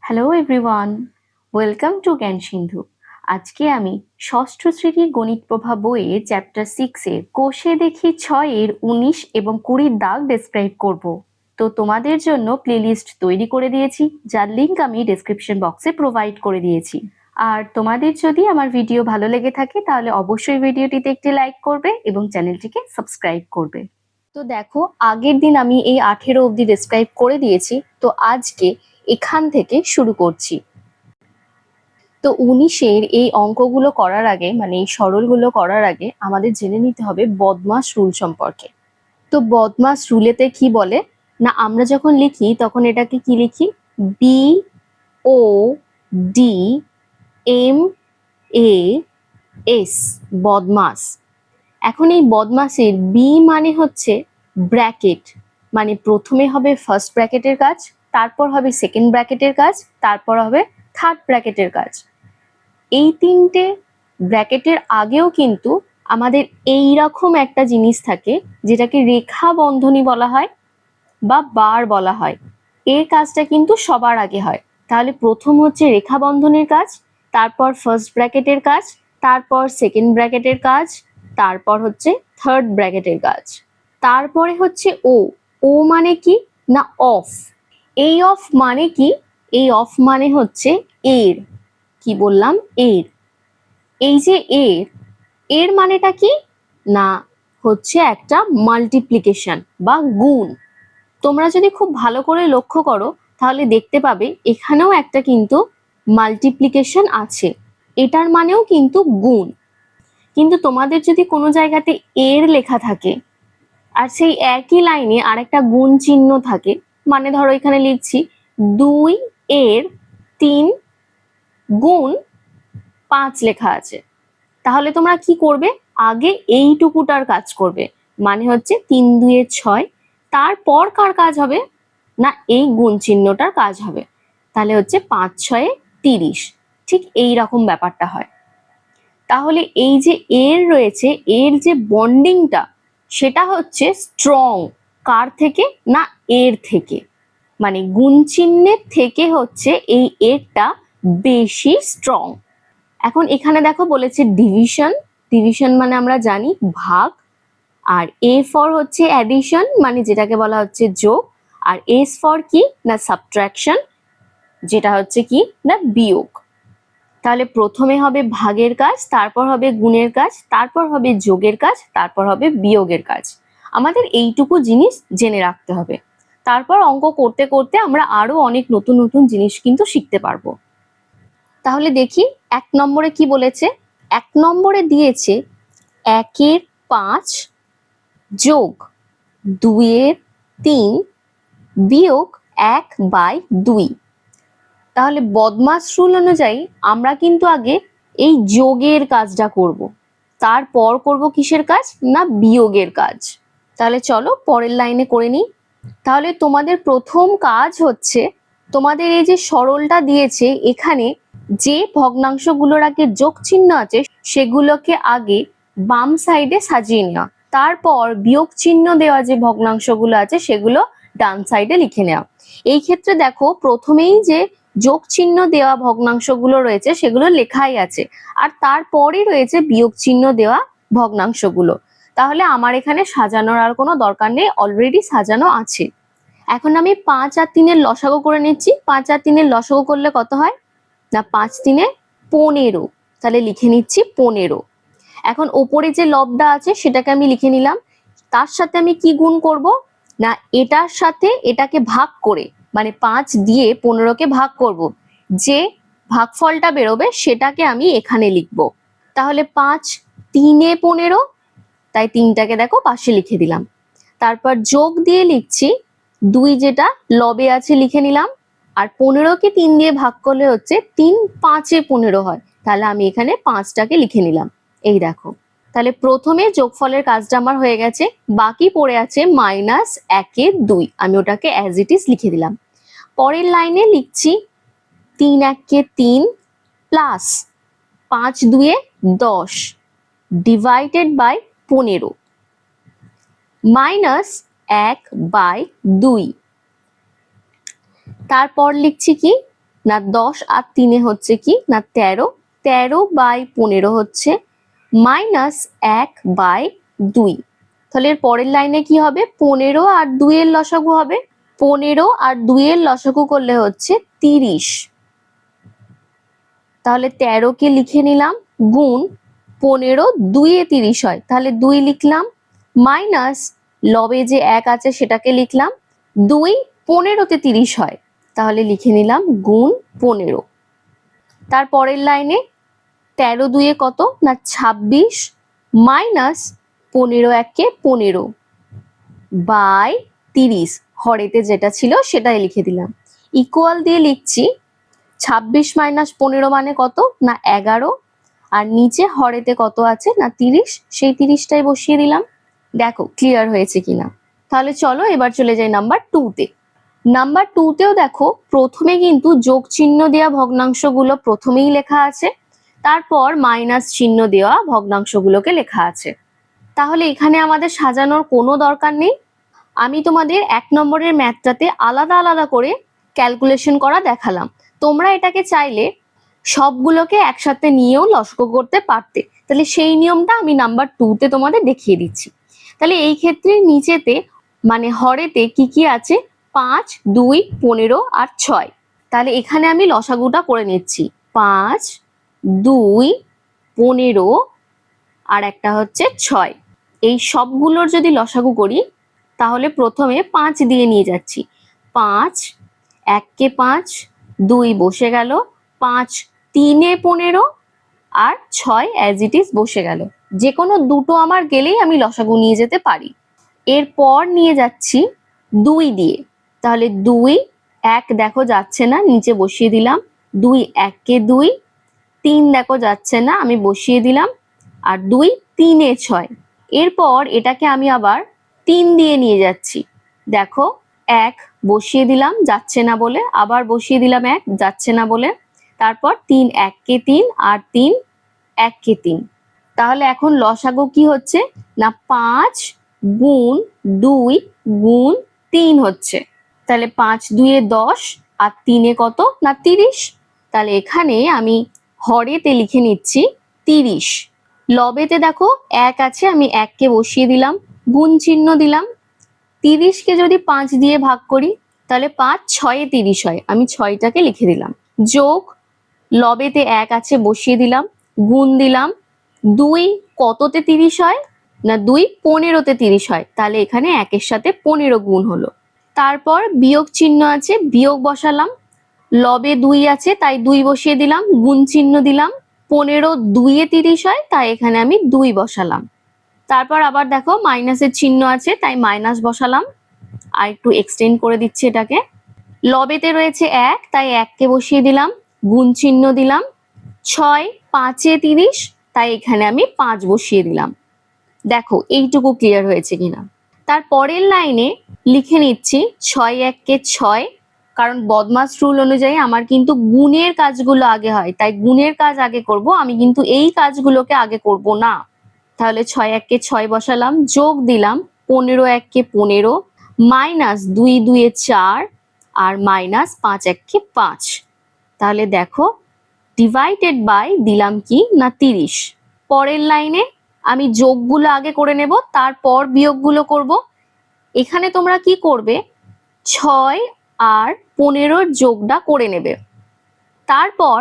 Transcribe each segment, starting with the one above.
Hello everyone, welcome to জ্ঞান সিন্ধু। আজকে আমি ষষ্ঠ শ্রেণীর গণিত প্রভা বইয়ের চ্যাপ্টার 6-এর কোষে দেখি 6-এর 19 এবং 20 দাগ ডেসক্রাইব করব। তো তোমাদের জন্য প্লেলিস্ট তৈরি করে দিয়েছি, যার লিঙ্ক আমি ডেসক্রিপশন বক্সে প্রোভাইড করে দিয়েছি। আর তোমাদের যদি আমার ভিডিও ভালো লেগে থাকে তাহলে অবশ্যই ভিডিওটিতে একটি লাইক করবে এবং চ্যানেলটিকে সাবস্ক্রাইব করবে। তো দেখো, আগের দিন আমি এই 18 অবধি ডেসক্রাইব করে দিয়েছি, তো আজকে এখান থেকে শুরু করছি। তো 19-এর এই অঙ্কগুলো করার আগে, মানে এই সরলগুলো করার আগে আমাদের জেনে নিতে হবে বদমাস রুল সম্পর্কে। তো বদমাস রুলেতে কি বলে না, আমরা যখন লিখি তখন এটাকে কি লিখি, BODMAS, বদমাস। এখন এই বদমাসের বি মানে হচ্ছে ব্র্যাকেট, মানে প্রথমে হবে ফার্স্ট ব্র্যাকেটের কাজ, তারপর হবে সেকেন্ড ব্র্যাকেটের কাজ, তারপর হবে থার্ড ব্র্যাকেটের কাজ। এই তিনটে ব্র্যাকেটের আগেও কিন্তু আমাদের এই রকম একটা জিনিস থাকে যেটাকে রেখা বন্ধনী বলা হয় বা বার বলা হয়। এর কাজটা কিন্তু সবার আগে হয়। তাহলে প্রথম হচ্ছে রেখা বন্ধনীর কাজ, তারপর ফার্স্ট ব্র্যাকেটের কাজ, তারপর সেকেন্ড ব্র্যাকেটের কাজ, তারপর হচ্ছে থার্ড ব্র্যাকেটের কাজ, তারপরে হচ্ছে ও মানে কি না অফ। এই অফ মানে কি, এই অফ মানে হচ্ছে এর, কি বললাম এর। এই যে এর মানেটা কি না, হচ্ছে একটা মাল্টিপ্লিকেশন বা গুণ। তোমরা যদি খুব ভালো করে লক্ষ্য করো তাহলে দেখতে পাবে এখানেও একটা কিন্তু মাল্টিপ্লিকেশন আছে, এটার মানেও কিন্তু গুণ। কিন্তু তোমাদের যদি কোনো জায়গাতে এর লেখা থাকে আর সেই একই লাইনে আরেকটা গুণ চিহ্ন থাকে, মানে ধরো এখানে লিখছি 2 এর 3 গুণ 5 লেখা আছে, তাহলে তোমরা কি করবে, আগে এইটুকুটার কাজ করবে, মানে হচ্ছে 3 2 এর 6, তারপর কার কাজ হবে না এই গুণ চিহ্নটার কাজ হবে, তাহলে হচ্ছে 5 6 এ 30। ঠিক এই রকম ব্যাপারটা হয়। তাহলে এই যে এর রয়েছে, এর যে বন্ডিংটা সেটা হচ্ছে স্ট্রং, কার থেকে না এর থেকে, মানে গুণ চিহ্নের থেকে হচ্ছে এই এরটা বেশি স্ট্রং। এখন এখানে দেখো বলেছে ডিভিশন, ডিভিশন মানে আমরা জানি ভাগ, আর এ ফর হচ্ছে অ্যাডিশন, মানে যেটাকে বলা হচ্ছে যোগ, আর এস ফর কি না সাবট্রাকশন, যেটা হচ্ছে কি না বিয়োগ। তাহলে প্রথমে হবে ভাগের কাজ, তারপর হবে গুণের কাজ, তারপর হবে যোগের কাজ, তারপর হবে বিয়োগের কাজ। আমাদের এইটুকু জিনিস জেনে রাখতে হবে, তারপর অঙ্ক করতে করতে আমরা আরো অনেক নতুন নতুন জিনিস কিন্তু শিখতে পারবো। তাহলে দেখি 1 নম্বরে কি বলেছে। 1 নম্বরে দিয়েছে 1 এর 5 যোগ 2 এর 3 বিয়োগ 1/2। তাহলে বদমাস রুল অনুযায়ী আমরা কিন্তু আগে এই যোগের কাজটা করব, তারপর করব কিসের কাজ না বিয়োগের কাজ। তাহলে চলো পরের লাইনে করে নিই। তাহলে তোমাদের প্রথম কাজ হচ্ছে, তোমাদের এই যে সরলটা দিয়েছে এখানে যে ভগ্নাংশগুলোর আগে যোগ চিহ্ন আছে সেগুলোকে আগে বাম সাইডে সাজিয়ে নেওয়া, তারপর বিয়োগ চিহ্ন দেওয়া যে ভগ্নাংশগুলো আছে সেগুলো ডান সাইডে লিখে নেওয়া। এই ক্ষেত্রে দেখো প্রথমেই যে যোগ চিহ্ন দেওয়া ভগ্নাংশগুলো রয়েছে সেগুলো লেখাই আছে, আর তারপরই রয়েছে বিয়োগ চিহ্ন দেওয়া ভগ্নাংশগুলো। তাহলে আমার এখানে সাজানোর আর কোনো দরকার নেই, অলরেডি সাজানো আছে। এখন আমি 5 আর 3 এর লসাগু করে নিচ্ছি। 5 আর 3 এর লসাগু করলে কত হয় না 5 3 এ 15, তাহলে লিখে নিচ্ছি 15। এখন ওপরে যে লবটা আছে সেটাকে আমি লিখে নিলাম, তার সাথে আমি কি গুণ করব না এটার সাথে এটাকে ভাগ করে, মানে 5 দিয়ে 15কে ভাগ করব, যে ভাগফলটা বেরোবে সেটাকে আমি এখানে লিখব। তাহলে 5 3 এ 15, তাই 3টাকে দেখো পাশে লিখে দিলাম। তারপর যোগ দিয়ে লিখছি 2 যেটা লবে আছে লিখে নিলাম, আর 15কে 3 দিয়ে ভাগ করলে হচ্ছে 3 5 এ 15 হয়, তাহলে আমি এখানে 5টাকে লিখে নিলাম। এই দেখো, তাহলে প্রথমে যোগফলের কাজটা আমার হয়ে গেছে, বাকি পড়ে আছে -1 এ 2, আমি ওটাকে অ্যাজ ইট ইজ লিখে দিলাম। পরের লাইনে লিখছি 3 1 এ 3 প্লাস 5 2 এ 10 ডিভাইডেড বাই 15 মাইনাস 1/2। তারপর লিখছি কি না 10 আর 3 হচ্ছে কি না 13, 13/15 হচ্ছে -1/2। তাহলে এর পরের লাইনে কি হবে, 15 আর 2 এর লসাগু হবে, 15 আর 2 এর লসাগু করলে হচ্ছে 30। তাহলে 13 কে লিখে নিলাম গুণ 15, 2 এ 30 হয়, তাহলে 2 লিখলাম, মাইনাস লবে যে 1 আছে সেটাকে লিখলাম, 2 15 তে 30 হয়, তাহলে লিখে নিলাম গুণ 15। তারপরের লাইনে 13 2 এ কত না 26, মাইনাস 15 1 এ 15 বাই 30, হরেতে যেটা ছিল সেটাই লিখে দিলাম, ইকুয়াল দিয়ে লিখছি 26 মাইনাস 15 মানে কত না 11, আর নিচে হরেতে কত আছে না 30, সেই 30টাই বসিয়ে দিলাম। দেখো ক্লিয়ার হয়েছে কিনা। তাহলে চলো এবার চলে যাই নাম্বার 2 তে। নাম্বার 2 তেও দেখো প্রথমে কিন্তু যোগ চিহ্ন দেওয়া ভগ্নাংশগুলো প্রথমেই লেখা আছে, তারপর মাইনাস চিহ্ন দেওয়া ভগ্নাংশগুলোকে লেখা আছে। তাহলে এখানে আমাদের সাজানোর কোনো দরকার নেই। আমি তোমাদের 1 নম্বরের ম্যাথটাতে আলাদা আলাদা করে ক্যালকুলেশন করা দেখালাম, তোমরা এটাকে চাইলে সবগুলোকে একসাথে নিয়েও লসগু করতে পারতে। তাহলে সেই নিয়মটা আমি নাম্বার 2 তে তোমাদের দেখিয়ে দিচ্ছি। তাহলে এই ক্ষেত্রে নিচেতে মানে হরেতে কি কি আছে, 5, 2, 15 আর 6। তাহলে এখানে আমি লসাগুটা করে নিচ্ছি, 5, 2, 15 আর একটা হচ্ছে 6। এই সবগুলোর যদি লসাগু করি তাহলে প্রথমে 5 দিয়ে নিয়ে যাচ্ছি, 5, 1 কে 5, 2 বসে গেল, 5 3 এ 15 আর 6 অ্যাজ ইট ইজ বসে গেল। যে কোনো দুটো আমার গেলেই আমি লসাগু নিয়ে যেতে পারি। এরপর নিয়ে যাচ্ছি 2 দিয়ে, তাহলে 2, 1 দেখো যাচ্ছে না, নিচে বসিয়ে দিলাম, 2 1 কে 2, 3 দেখো যাচ্ছে না, আমি বসিয়ে দিলাম, আর 2 3 এ 6। এরপর এটাকে আমি আবার 3 দিয়ে নিয়ে যাচ্ছি, দেখো 1 বসিয়ে দিলাম, যাচ্ছে না বলে, আবার বসিয়ে দিলাম 1, যাচ্ছে না বলে, তারপর 3 1 কে 3 আর 3 1 কে 3। তাহলে এখন লসাগু কি হচ্ছে না 5 গুণ 2 গুণ 3 হচ্ছে। তাহলে 5 2 এ 10 আর 3 এ কত না 30। তাহলে এখানে আমি হরেতে লিখে নিচ্ছি 30। লবেতে দেখো 1 আছে, আমি 1 কে বসিয়ে দিলাম, গুণ চিহ্ন দিলাম, 30 কে যদি 5 দিয়ে ভাগ করি তাহলে 5 6 এ 30 হয়, আমি 6টাকে লিখে দিলাম, যোগ লবেতে 1 আছে বসিয়ে দিলাম, গুণ দিলাম, 2 কততে 30 হয় না 2 15 তে 30 হয়, তাহলে এখানে 1 এর সাথে 15 গুণ হলো। তারপর বিয়োগ চিহ্ন আছে, বিয়োগ বসালাম, লবে 2 আছে তাই 2 বসিয়ে দিলাম, গুণ চিহ্ন দিলাম, 15 2 এ 30 হয় তাই এখানে আমি 2 বসালাম। তারপর আবার দেখো মাইনাসের চিহ্ন আছে তাই মাইনাস বসালাম, আর একটু এক্সটেন্ড করে দিচ্ছি এটাকে। লবেতে রয়েছে 1 তাই 1 কে বসিয়ে দিলাম, গুণ চিহ্ন দিলাম, 6 5 এ 30 তাই এখানে আমি 5 বসিয়ে দিলাম। দেখো এইটুকু ক্লিয়ার হয়েছে কিনা। তার পরের লাইনে লিখে নিচ্ছি 6 1 কে 6, কারণ বদমাস রুল অনুযায়ী আমার কিন্তু গুণের কাজগুলো আগে হয়, তাই গুণের কাজ আগে করব, আমি কিন্তু এই কাজগুলোকে আগে করব না। তাহলে 6 1 কে 6 বসালাম, যোগ দিলাম 15 1 কে 15, মাইনাস 2 2 এ 4 আর মাইনাস 5 1 কে 5। তাহলে দেখো ডিভাইডেড বাই দিলাম কি না 30। পরের লাইনে আমি যোগগুলো আগে করে নেব, তারপর বিয়োগগুলো করব। এখানে তোমরা কি করবে, 6 আর 15 যোগটা করে নেবে, তারপর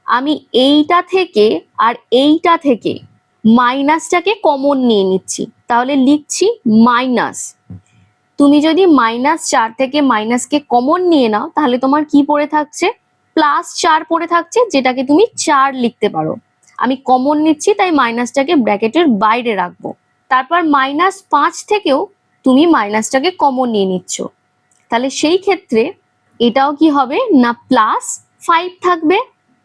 আমি এইটা থেকে আর এইটা থেকে মাইনাসটাকে কমন নিয়ে নিচ্ছি, তাহলে লিখছি মাইনাস। তুমি যদি -4 থেকে মাইনাসকে কমন নিয়ে নাও তাহলে তোমার কি পড়ে থাকছে, +4 পড়ে থাকছে, যেটাকে তুমি 4 লিখতে পারো। আমি কমন নিচ্ছি তাই মাইনাসটাকে ব্র্যাকেটের বাইরে রাখবো। তারপর -5 থেকেও তুমি মাইনাসটাকে কমন নিয়ে নিচ্ছ, তাহলে সেই ক্ষেত্রে এটাও কি হবে না +5 থাকবে।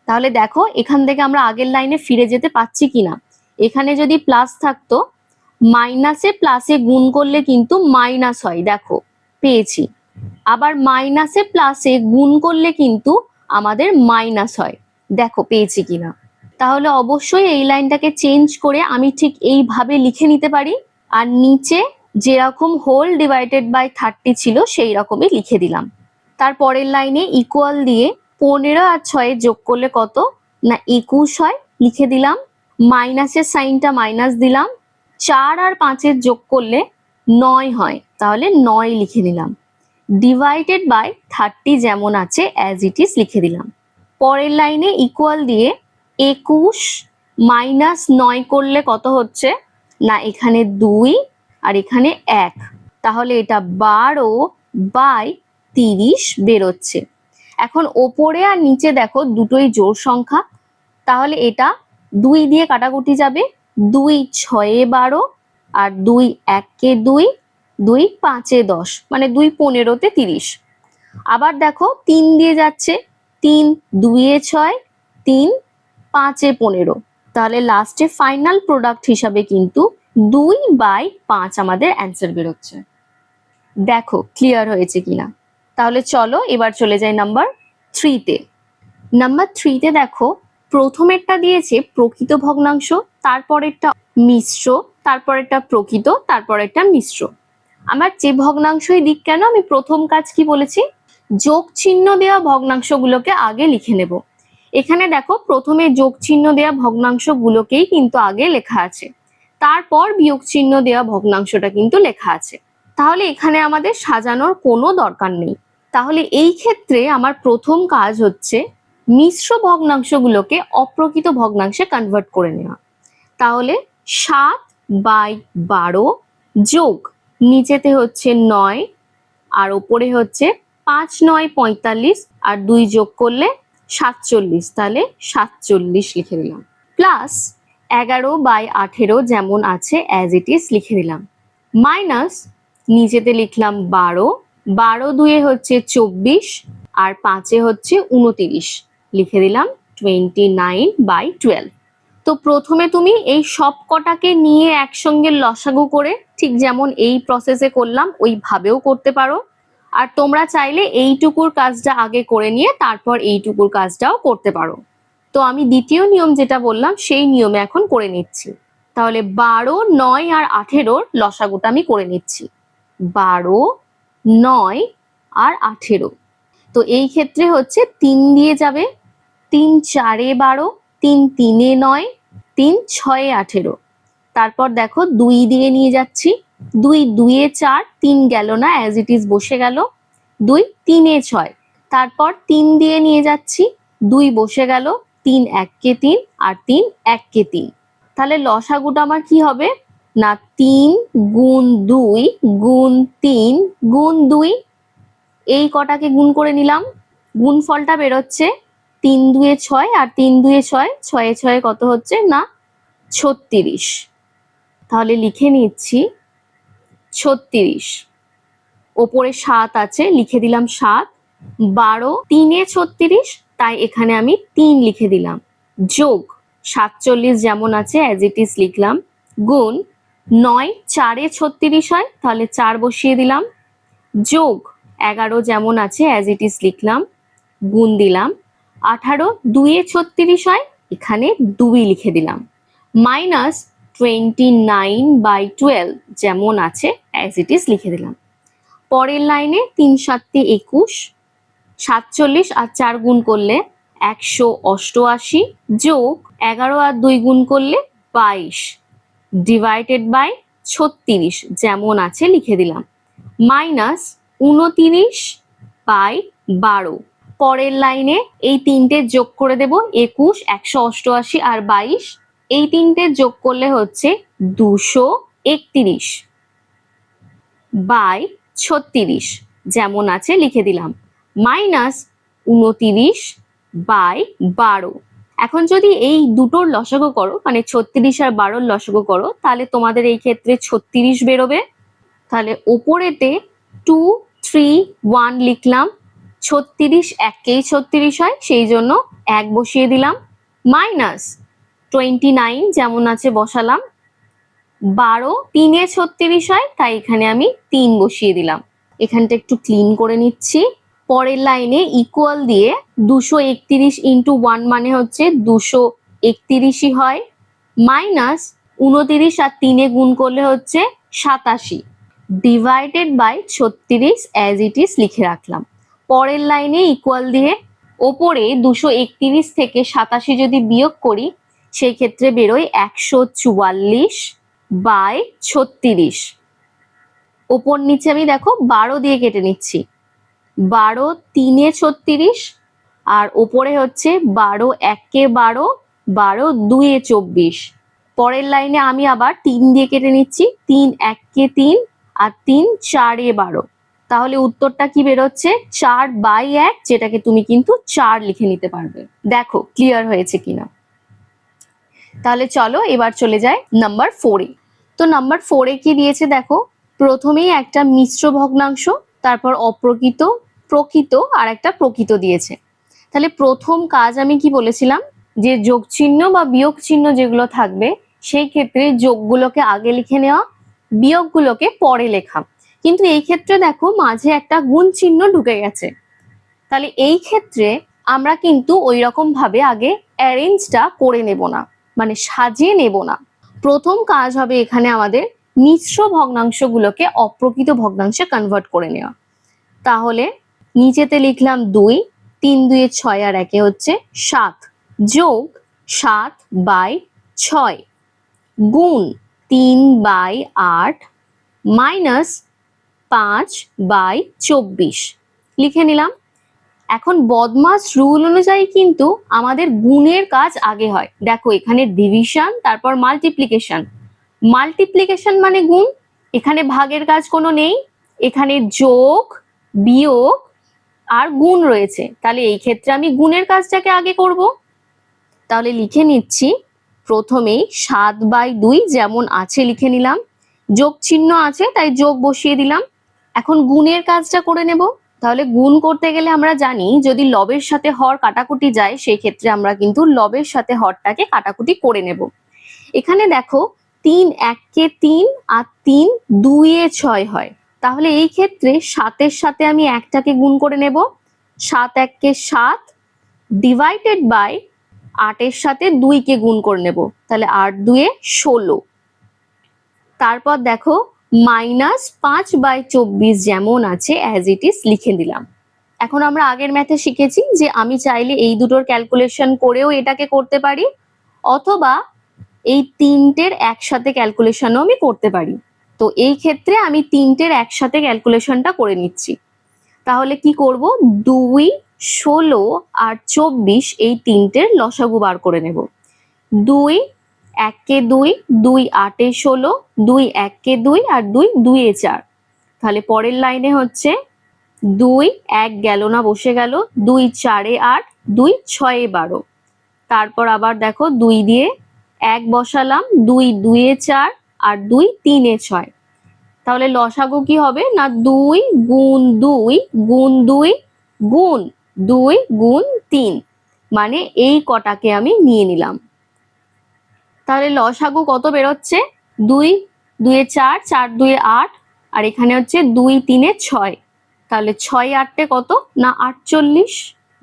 তাহলে দেখো এখান থেকে আমরা আগের লাইনে ফিরে যেতে পাচ্ছি কিনা। এখানে যদি প্লাস থাকতো, মাইনাসে প্লাসে গুণ করলে কিন্তু মাইনাস হয়, দেখো পেয়েছি। আবার মাইনাসে প্লাসে গুণ করলে কিন্তু আমাদের মাইনাস হয়, দেখো পেয়েছি কিনা। তাহলে অবশ্যই এই লাইনটাকে চেঞ্জ করে আমি ঠিক এইভাবে লিখে নিতে পারি, আর নিচে যেরকম হোল ডিভাইডেড বাই 30 ছিল সেই রকমই লিখে দিলাম। তারপরের লাইনে ইকুয়াল দিয়ে 15 আর 6 যোগ করলে কত, না 21 হয়, লিখে দিলাম। মাইনাসের সাইনটা মাইনাস দিলাম। 4 আর 5 যোগ করলে 9 হয়, তাহলে 9 লিখে দিলাম। ডিভাইডেড বাই 30 যেমন আছে অ্যাজ ইট ইজ লিখে দিলাম। পরের লাইনে ইকুয়াল দিয়ে 21 মাইনাস 9 করলে কত হচ্ছে, না এখানে 2 আর এখানে 1, তাহলে এটা 12 বাই 30 বেরোচ্ছে। এখন ওপরে আর নিচে দেখো দুটোই জোড় সংখ্যা, তাহলে এটা 2 দিয়ে কাটাকুটি যাবে। 2 6 12 আর 2 1 2, 2 5 10, মানে 2 15 30। আবার দেখো 3 দিয়ে যাচ্ছে, 3 2 6, 3 5 15, তাহলে লাস্টে ফাইনাল প্রোডাক্ট হিসাবে কিন্তু 2/5 আমাদের অ্যান্সার বেরোচ্ছে। দেখো ক্লিয়ার হয়েছে কিনা। তাহলে চলো এবার চলে যাই নাম্বার 3-তে। নাম্বার 3-তে দেখো প্রথমেরটা দিয়েছে প্রকৃত ভগ্নাংশ, তারপরেরটা মিশ্র, তারপরেরটা প্রকৃত, তারপরেরটা মিশ্র। আমার যে ভগ্নাংশই দিক কেন, আমি প্রথম কাজ কি বলেছি, যোগ চিহ্ন দেওয়া ভগ্নাংশগুলোকে আগে লিখে নেব। এখানে দেখো প্রথমে যোগ চিহ্ন দেওয়া ভগ্নাংশগুলোকেই কিন্তু আগে লেখা আছে, তারপর বিয়োগ চিহ্ন দেওয়া ভগ্নাংশটা কিন্তু লেখা আছে। তাহলে এখানে আমাদের সাজানোর কোনো দরকার নেই। তাহলে এই ক্ষেত্রে আমার প্রথম কাজ হচ্ছে মিশ্র ভগ্নাংশগুলোকে অপ্রকৃত ভগ্নাংশে কনভার্ট করে নেওয়া। তাহলে 7/12 যোগ নিচেতে হচ্ছে 9 আর উপরে হচ্ছে 5 9 45 আর 2 যোগ করলে 47, তাহলে 47 লিখে দিলাম। প্লাস 11/18 যেমন আছে অ্যাজ ইট ইজ লিখে দিলাম। মাইনাস নিচেতে লিখলাম 12, 12 2 হচ্ছে 24 আর 5 হচ্ছে 29, লিখে দিলাম 29/12। তো প্রথমে তুমি এই সব কটাকে নিয়ে একসঙ্গে লসাগু করে ঠিক যেমন এই প্রসেসে করলাম ওইভাবেও করতে পারো, আর তোমরা চাইলে এইটুকুর কাজটা আগে করে নিয়ে তারপর এইটুকুর কাজটাও করতে পারো। তো আমি দ্বিতীয় নিয়ম যেটা বললাম সেই নিয়মে এখন করে নিচ্ছি। তাহলে 12 9 আর 18 লসাগুটা আমি করে নিচ্ছি। 12 9 আর 18, তো এই ক্ষেত্রে হচ্ছে 3 দিয়ে যাবে, 3 4 12, 3 3 9, 3 6 18। তারপর দেখো 2 দিয়ে নিয়ে যাচ্ছি, 2 2 4, 3 গেল না অ্যাজ ইট ইজ বসে গেল, 2 3 6। তারপর 3 দিয়ে নিয়ে যাচ্ছি, 2 বসে গেল, 3 1 3 আর 3 1 3। তাহলে লসাগুটা আমার কি হবে, না 3 গুণ 2 গুণ 3 গুণ 2, এই কটাকে গুণ করে নিলাম, গুণফলটা বেরোচ্ছে 3 2 6 আর 3 2 6, 6 6 কত হচ্ছে, না 36। তাহলে লিখে নিচ্ছি 36। ওপরে 7 আছে, লিখে দিলাম 7। 12 3 36, তাই এখানে আমি 3 লিখে দিলাম। যোগ 47 যেমন আছে অ্যাজ ইট ইজ লিখলাম, গুণ 9 4 36 হয়, তাহলে 4 বসিয়ে দিলাম। যোগ 11 যেমন আছে অ্যাজ ইট ইজ লিখলাম, গুণ দিলাম। 18 2 36 হয়, এখানে 2 লিখে দিলাম। মাইনাস 29/12 যেমন আছে অ্যাজ ইট ইজ লিখে দিলাম। পরের লাইনে 3 7 21, 47 আর 4 গুণ করলে 188, যোগ 11 আর 2 গুণ করলে 22, ডিভাইডেড বাই 36 যেমন আছে লিখে দিলাম। মাইনাস 29/12। পরের লাইনে এই তিনটে যোগ করে দেব, 21 188 আর 22, এই তিনটে যোগ করলে হচ্ছে 231/36 যেমন আছে লিখে দিলাম। মাইনাস 29/12। এখন যদি এই দুটোর লসাগু করো, মানে 36 আর 12 লসাগু করো, তাহলে তোমাদের এই ক্ষেত্রে 36 বেরোবে। তাহলে ওপরেতে 2 3 1 লিখলাম, 36 একেই 36 হয়, সেই জন্য 1 বসিয়ে দিলাম। মাইনাস 29 যেমন আছে বসালাম। 12 3 36 হয়, তাই এখানে আমি 3 বসিয়ে দিলাম। এখানটা একটু ক্লিন করে নিচ্ছি। পরের লাইনে ইকুয়াল দিয়ে 231 ইন্টু 1 মানে হচ্ছে 231 হয়। মাইনাস 29 আর 3 গুণ করলে হচ্ছে 87, divided by 36 as it is লিখে রাখলাম। পরের লাইনে ইকুয়াল দিয়ে ওপরে 231 থেকে 87 যদি বিয়োগ করি সেই ক্ষেত্রে বেরোয় 144/36। ওপর নিচে আমি দেখো 12 দিয়ে কেটে নিচ্ছি। 12 3 36 আর ওপরে হচ্ছে 12 1 12, 12 2 24। পরের লাইনে আমি আবার 3 দিয়ে কেটে নিচ্ছি। 3 1 3 আর 3 4 12। তাহলে উত্তরটা কি বেরোচ্ছে? 4/1, যেটাকে তুমি কিন্তু 4 লিখে নিতে পারবে। দেখো ক্লিয়ার হয়েছে কিনা। তাহলে চলো এবার চলে যায় নাম্বার 4-এ। তো নাম্বার 4-এ কি দিয়েছে দেখো। প্রথমেই একটা মিশ্র ভগ্নাংশ, তারপর অপ্রকৃত, প্রকৃত আর একটা প্রকৃত দিয়েছে। তাহলে প্রথম কাজ আমি কি বলেছিলাম, যে যোগ চিহ্ন বা বিয়োগ চিহ্ন যেগুলো থাকবে সেই ক্ষেত্রে যোগগুলোকে আগে লিখে নেওয়া, বিয়োগগুলোকে পরে লেখা। কিন্তু এই ক্ষেত্রে দেখো মাঝে একটা গুণ চিহ্ন ঢুকে গেছে। তাহলে এই ক্ষেত্রে আমরা কিন্তু ওই রকম ভাবে আগে অ্যারেঞ্জটা করে নেব না, মানে সাজিয়ে নেব না। প্রথম কাজ হবে এখানে আমাদের মিশ্র ভগ্নাংশগুলোকে অপ্রকৃত ভগ্নাংশে কনভার্ট করে নেওয়া। তাহলে নিচেতে লিখলাম 2, 3 2 6 আর 1 হচ্ছে 7, যোগ 7/6 গুণ 3/8 মাইনাস 5/24 লিখে নিলাম। এখন বদমাস রুল অনুযায়ী কিন্তু আমাদের গুণের কাজ আগে হয়। দেখো এখানে ডিভিশন, তারপর মাল্টিপ্লিকেশন। মাল্টিপ্লিকেশন মানে গুণ, এখানে ভাগের কাজ কোনো নেই, এখানে যোগ বিয়োগ আর গুণ রয়েছে। তাহলে এই ক্ষেত্রে আমি গুণের কাজটাকে আগে করব। তাহলে লিখে নিচ্ছি, প্রথমেই 7/2 যেমন আছে লিখে নিলাম, যোগ চিহ্ন আছে তাই যোগ বসিয়ে দিলাম। এখন গুণের কাজটা করে নেব। তাহলে গুণ করতে গেলে আমরা জানি যদি লবের সাথে হর কাটাকুটি যায় সেই ক্ষেত্রে আমরা কিন্তু লবের সাথে হরটাকে কাটাকুটি করে নেব। এখানে দেখো 3 1 3 আর 3 2 6 হয়। তাহলে এই ক্ষেত্রে 7-এর সাথে আমি 1টাকে গুণ করে নেব। 7 1 7 ডিভাইডেড বাই 8-এর সাথে 2কে গুণ করে নেব। তাহলে 8 2 16। তারপর দেখো মাইনাস 5/24 যেমন আছে অ্যাজ ইট ইজ লিখে দিলাম। এখন আমরা আগের ম্যাথে শিখেছি যে আমি চাইলে এই দুটোর ক্যালকুলেশন করেও এটাকে করতে পারি, অথবা এই তিনটের একসাথে ক্যালকুলেশনও আমি করতে পারি। তো এই ক্ষেত্রে আমি তিনটের একসাথে ক্যালকুলেশনটা করে নিচ্ছি। তাহলে কি করব, 2 16 আর 24 এই তিনটের লসাগু বার করে নেব। 2 1 2 2 8 16, 2 1 2 আর 2 2 4। তাহলে পরের লাইনে হচ্ছে 2 1 গেল না, বসে গেল, 2 4 8, 2 6 12। তারপর আবার দেখো 2 দিয়ে 1 বসালাম, 2 2 4 আর 2 3 6। তাহলে লসাগু কি হবে না, 2 গুণ 2 গুণ 2 গুণ 2 গুণ 3, মানে এই কটাকে আমি নিয়ে নিলাম। তাহলে লসাগু কত বেরোচ্ছে, 2 2 4, 4 2 8 আর এখানে হচ্ছে 2 3 6। তাহলে 6 8 কত না 48।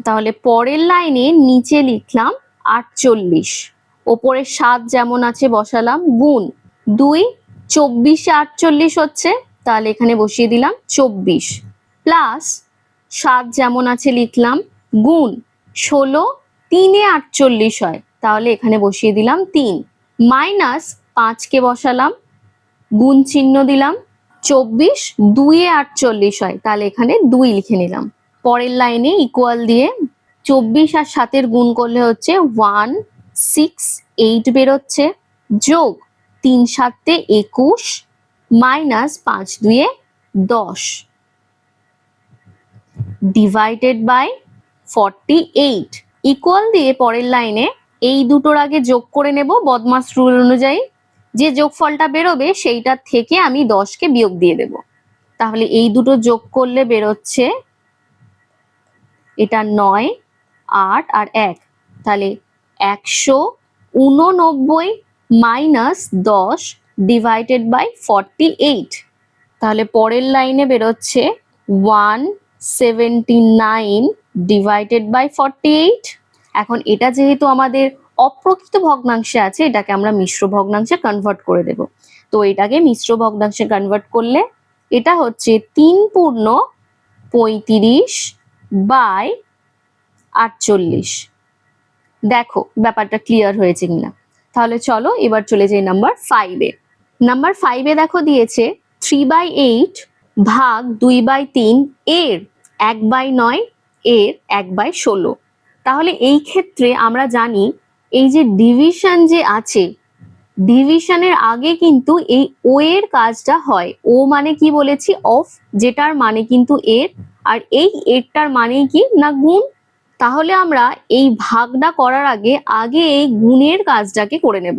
তাহলে পরের লাইনে নিচে লিখলাম 48, ওপরে 7 যেমন আছে বসালাম, গুণ 2 24 48 হচ্ছে, তাহলে এখানে বসিয়ে দিলাম 24, প্লাস 7 যেমন আছে লিখলাম, গুণ 16 3 48 হয়, তাহলে এখানে বসিয়ে দিলাম 3, মাইনাস 5কে বসালাম, গুণ চিহ্ন দিলাম, 24 2 48 হয়, তাহলে এখানে 2 লিখে নিলাম। পরের লাইনে ইকুয়াল দিয়ে 24 আর 7-এর গুণ করলে হচ্ছে 168 বেরোচ্ছে, যোগ 3 7 21 মাইনাস 5 2 10 ডিভাইডেড বাই 48। ইকুয়াল দিয়ে পরের লাইনে এই দুটোর আগে যোগ করে নেব বদমাস রুল অনুযায়ী। যে যোগফলটা বেরোবে সেইটা থেকে আমি 10কে বিয়োগ দিয়ে দেব। তাহলে এই দুটো যোগ করলে বেরোচ্ছে এটা 9 8 আর 1, তাহলে 189 মাইনাস 10 ডিভাইডেড বাই 48। তাহলে পরের লাইনে বেরোচ্ছে 179 ডিভাইডেড বাই 48। এখন এটা যেহেতু আমাদের অপ্রকৃত ভগ্নাংশে আছে, এটাকে আমরা মিশ্র ভগ্নাংশে কনভার্ট করে দেব। তো এটাকে মিশ্র ভগ্নাংশে কনভার্ট করলে এটা হচ্ছে 3 পূর্ণ 35 বাই 48। দেখো ব্যাপারটা ক্লিয়ার হয়েছে কিনা। তাহলে চলো এবার চলে যাই নাম্বার 5-এ। নাম্বার 5-এ দেখো দিয়েছে 3/8 ভাগ 2/3 এর 1/9 এর 1/16। তাহলে এই ক্ষেত্রে আমরা জানি এই যে ডিভিশন যে আছে, ডিভিশনের আগে কিন্তু এই ও এর কাজটা হয়। ও মানে কি বলেছি? অফ, যেটার মানে কিন্তু এর, আর এই এরটার মানেই কি না গুণ। তাহলে আমরা এই ভাগটা করার আগে এই গুণের কাজটাকে করে নেব।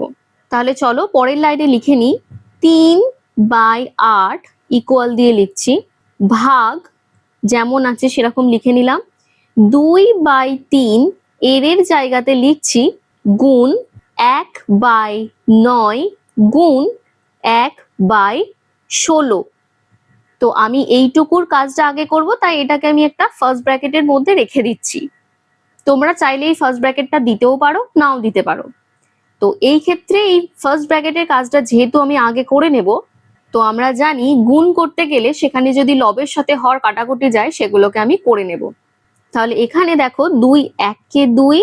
তাহলে চলো পরের লাইনে লিখে নিই, 3/8 ইকুয়াল দিয়ে লিখছি, ভাগ যেমন আছে সেরকম লিখে নিলাম, 2/3 এর জায়গাতে লিখছি গুণ 1/9 গুণ 1/16। তো আমি এইটুকুর কাজটা আগে করব, তাই এটাকে আমি একটা ফার্স্ট ব্র্যাকেটের মধ্যে রেখে দিচ্ছি। তোমরা চাইলে এই ফার্স্ট ব্র্যাকেটটা দিতেও পারো, নাও দিতে পারো। তো এই ক্ষেত্রে এই ফার্স্ট ব্র্যাকেটের কাজটা যেহেতু আমি আগে করে নেব, তো আমরা জানি গুণ করতে গেলে সেখানে যদি লবের সাথে হর কাটাকুটি যায় সেগুলোকে আমি করে নেব। তাহলে এখানে দেখো 2 1-কে 2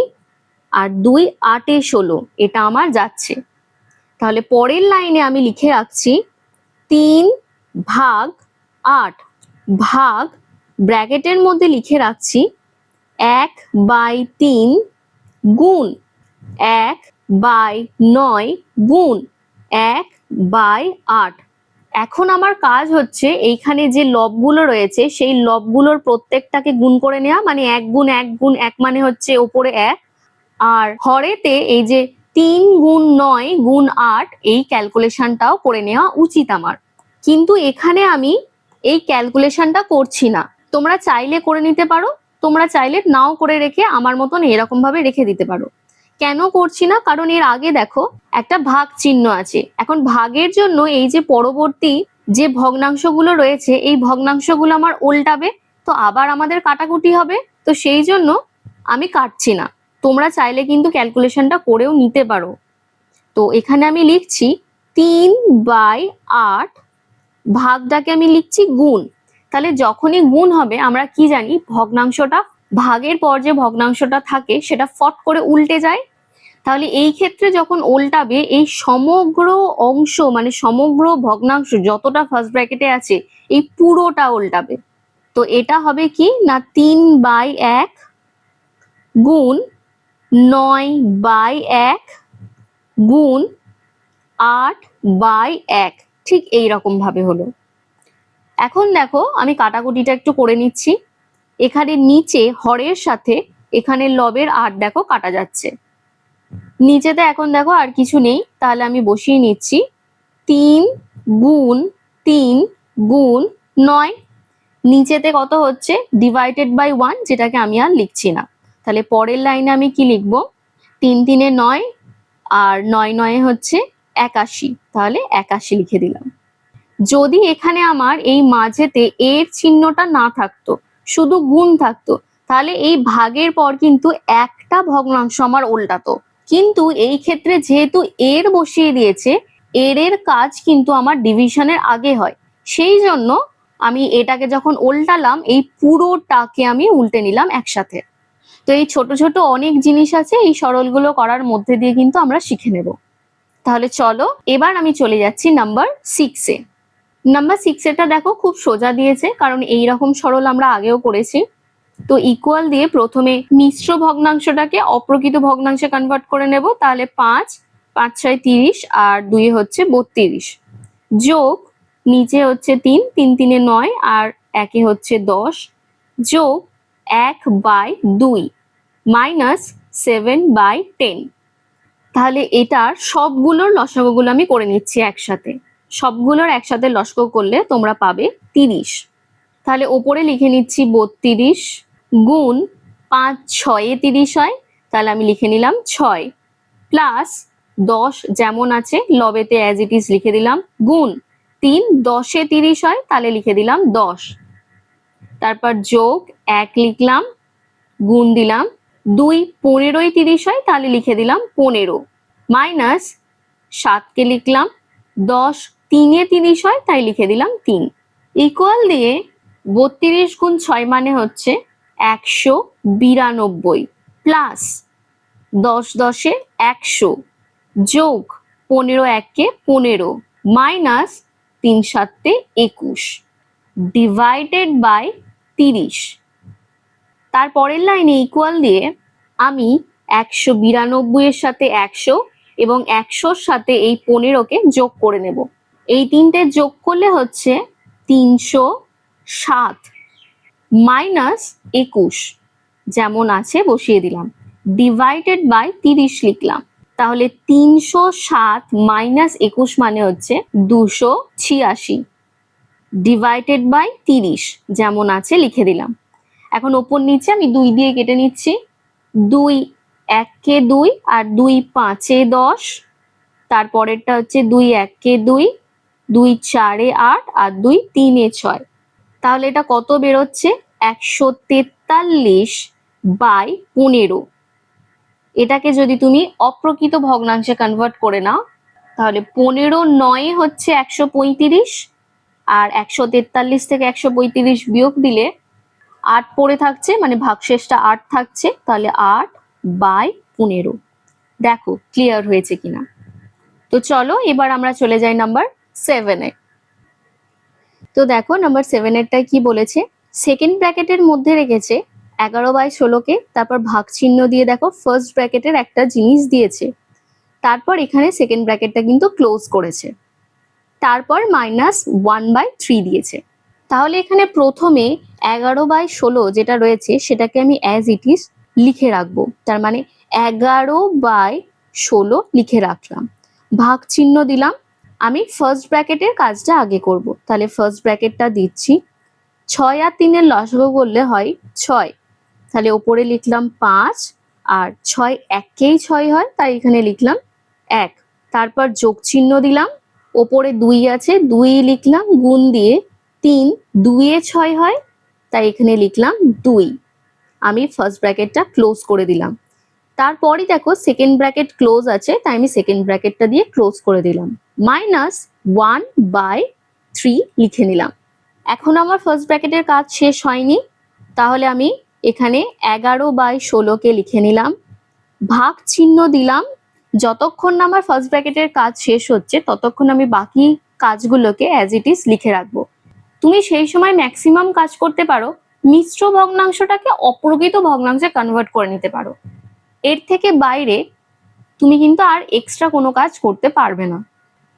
আর 2 8-এ 16, এটা আমার যাচ্ছে। তাহলে পরের লাইনে আমি লিখে রাখছি 3/8 ভাগ ব্র্যাকেটের মধ্যে লিখে রাখছি 1/3 গুণ 1/9 গুণ 1/8। এখন আমার কাজ হচ্ছে এইখানে যে লবগুলো রয়েছে সেই লবগুলোর প্রত্যেকটাকে গুণ করে নেওয়া, মানে 1 গুণ 1 গুণ 1 মানে হচ্ছে ওপরে 1, আর হরেতে এই যে 3 গুণ 9 গুণ 8 এই ক্যালকুলেশনটাও করে নেওয়া উচিত আমার। কিন্তু এখানে আমি এই ক্যালকুলেশনটা করছি না, তোমরা চাইলে করে নিতে পারো, তোমরা চাইলে নাও করে রেখে আমার মতন এরকম ভাবে রেখে দিতে পারো। কেন করছি না? কারণ এর আগে দেখো একটা ভাগ চিহ্ন আছে। এখন ভাগের জন্য এই যে পরবর্তী যে ভগ্নাংশগুলো রয়েছে এই ভগ্নাংশগুলো আমার উল্টাবে, তো আবার আমাদের কাটাকুটি হবে, তো সেই জন্য আমি কাটছি না। তোমরা চাইলে কিন্তু ক্যালকুলেশনটা করেও নিতে পারো। তো এখানে আমি লিখছি 3/8, ভাগটাকে আমি লিখছি গুণ। তাহলে যখনই গুণ হবে আমরা কি জানি, ভগ্নাংশটা ভাগের পর যে ভগ্নাংশটা থাকে সেটা ফট করে উল্টে যায়। তাহলে এই ক্ষেত্রে যখন উল্টাবে এই সমগ্র অংশ মানে সমগ্র ভগ্নাংশ যতটা ফার্স্ট ব্র্যাকেটে আছে এই পুরোটা উল্টাবে। তো এটা হবে কি না 3/1 গুণ 9/1 গুণ 8/1, ঠিক এইরকম ভাবে হলো। এখন দেখো আমি কাটাকুটিটা একটু করে নিচ্ছি। এখানে নিচে হরের সাথে এখানে লবের 8 দেখো কাটা যাচ্ছে, নিচেতে এখন দেখো আর কিছু নেই, তাহলে আমি বসিয়ে নিচ্ছি 3 গুণ 3 গুণ 9, নিচেতে কত হচ্ছে ডিভাইডেড বাই 1, যেটাকে আমি আর লিখছি না। তাহলে পরের লাইনে আমি কি লিখবো, 3 3-এ 9 আর 9 9-এ হচ্ছে 81, তাহলে 81 লিখে দিলাম। যদি এখানে আমার এই মাঝেতে এর চিহ্নটা না থাকতো, শুধু গুণ থাকতো, তাহলে এই ভাগের পর কিন্তু একটা ভগ্নাংশ আমার উল্টাতো। কিন্তু এই ক্ষেত্রে যেহেতু এর বসিয়ে দিয়েছে, এর কাজ কিন্তু আমার ডিভিশনের আগে হয়, সেই জন্য আমি এটাকে যখন উল্টালাম এই পুরোটাকে আমি উল্টে নিলাম একসাথে। তো এই ছোট ছোট অনেক জিনিস আছে, এই সরলগুলো করার মধ্যে দিয়ে কিন্তু আমরা শিখে নেব। তাহলে চলো এবার আমি চলে যাচ্ছি নাম্বার 6-এ। নাম্বার 6-এটা দেখো খুব সোজা দিয়েছে, কারণ এই রকম সরল আমরা আগেও করেছি। তো ইকুয়াল দিয়ে প্রথমে মিশ্র ভগ্নাংশটাকে অপ্রকৃত ভগ্নাংশে কনভার্ট করে নেব। তাহলে 5 5 6 30 আর 2 হচ্ছে 32, যোগ নিচে হচ্ছে 3 3 3-এ 9 আর 1 হচ্ছে 10, যোগ 1/2 মাইনাস 7/10। তাহলে এটার সবগুলোর লসাগুগুলো আমি করে নিচ্ছি একসাথে। সবগুলোর একসাথে লসাগু করলে তোমরা পাবে 30। তাহলে ওপরে লিখে নিচ্ছি 32 গুণ 5 6-এ 30 হয়, তাহলে আমি লিখে নিলাম 6 প্লাস 10 যেমন আছে লবেতে অ্যাজ ইট ইজ লিখে দিলাম, গুণ 3 10-এ 30 হয়, তাহলে লিখে দিলাম 10, তারপর যোগ 1 লিখলাম, গুণ দিলাম 2 15-এ 30 হয়, তাহলে লিখে দিলাম 15, মাইনাস 7-কে লিখলাম, 10 3-এ 30 হয়, তাই লিখে দিলাম 3, ইকুয়াল দিয়ে 32 গুণ 6 মানে হচ্ছে 192 প্লাস 10 10 100 যোগ 15 1 15 মাইনাস 3 7 21 ডিভাইডেড বাই 30। তারপরের লাইনে ইকুয়াল দিয়ে আমি 192 এর সাথে 100 এবং 100 সাথে এই 15কে যোগ করে নেব। এই তিনটে যোগ করলে হচ্ছে 307 মাইনাস 21 যেমন আছে বসিয়ে দিলাম, ডিভাইডেড বাই 30 লিখলাম। তাহলে 307 মাইনাস 21 মানে হচ্ছে 286 ডিভাইডেড বাই 30 যেমন আছে লিখে দিলাম। এখন ওপর নিচে আমি 2 দিয়ে কেটে নিচ্ছি। 2 1 2 আর 2 5 10, তারপরেরটা হচ্ছে 2 1 2, 2 4 8 আর 2 3 6। তাহলে এটা কত বেরোচ্ছে? 143 বাই 15। এটাকে যদি তুমি অপ্রকৃত ভগ্নাংশে কনভার্ট করে নাও তাহলে 15 9 হচ্ছে 135, আর 143 থেকে 135 বিয়োগ দিলে 8 পড়ে থাকছে, মানে ভাগশেষটা 8 থাকছে, তাহলে 8 বাই 15। দেখো ক্লিয়ার হয়েছে কিনা। তো চলো এবার আমরা চলে যাই নাম্বার 7-এ। তো দেখো নাম্বার 7 এরটা কি বলেছে, সেকেন্ড ব্র্যাকেটের মধ্যে রেখেছে 11/16কে, তারপর ভাগ চিহ্ন দিয়ে দেখো ফার্স্ট ব্র্যাকেটের একটা জিনিস দিয়েছে, তারপর এখানে সেকেন্ড ব্র্যাকেটটা কিন্তু ক্লোজ করেছে, তারপর -1/3 দিয়েছে। তাহলে এখানে প্রথমে 11/16 যেটা রয়েছে সেটাকে আমি অ্যাজ ইট ইজ লিখে রাখবো, তার মানে 11/16 লিখে রাখলাম, ভাগ চিহ্ন দিলাম। আমি ফার্স্ট ব্র্যাকেটের কাজটা আগে করব, তাহলে ফার্স্ট ব্র্যাকেটটা দিচ্ছি। 6 আর 3 এর লসাগু করলে হয় 6, তাহলে ওপরে লিখলাম 5, আর 6 একেই 6 হয় তাই এখানে লিখলাম 1, তারপর যোগ চিহ্ন দিলাম, ওপরে 2 আছে 2 লিখলাম, গুণ দিয়ে 3 2 এ 6 হয় তাই এখানে লিখলাম 2। আমি ফার্স্ট ব্র্যাকেটটা ক্লোজ করে দিলাম। তারপরই দেখো সেকেন্ড ব্র্যাকেট ক্লোজ আছে তাই আমি সেকেন্ড ব্র্যাকেটটা দিয়ে ক্লোজ করে দিলাম, -1/3 লিখে নিলাম। এখন আমার ফার্স্ট ব্র্যাকেটের কাজ শেষ হয়নি, তাহলে আমি এখানে 11/16কে লিখে নিলাম, ভাগ চিহ্ন দিলাম। যতক্ষণ না আমার ফার্স্ট ব্র্যাকেটের কাজ শেষ হচ্ছে ততক্ষণ আমি বাকি কাজগুলোকে অ্যাজ ইট ইজ লিখে রাখবো। তুমি সেই সময় ম্যাক্সিমাম কাজ করতে পারো মিশ্র ভগ্নাংশটাকে অপ্রকৃত ভগ্নাংশে কনভার্ট করে নিতে পারো। এর থেকে বাইরে তুমি কিন্তু আর এক্সট্রা কোনো কাজ করতে পারবে না।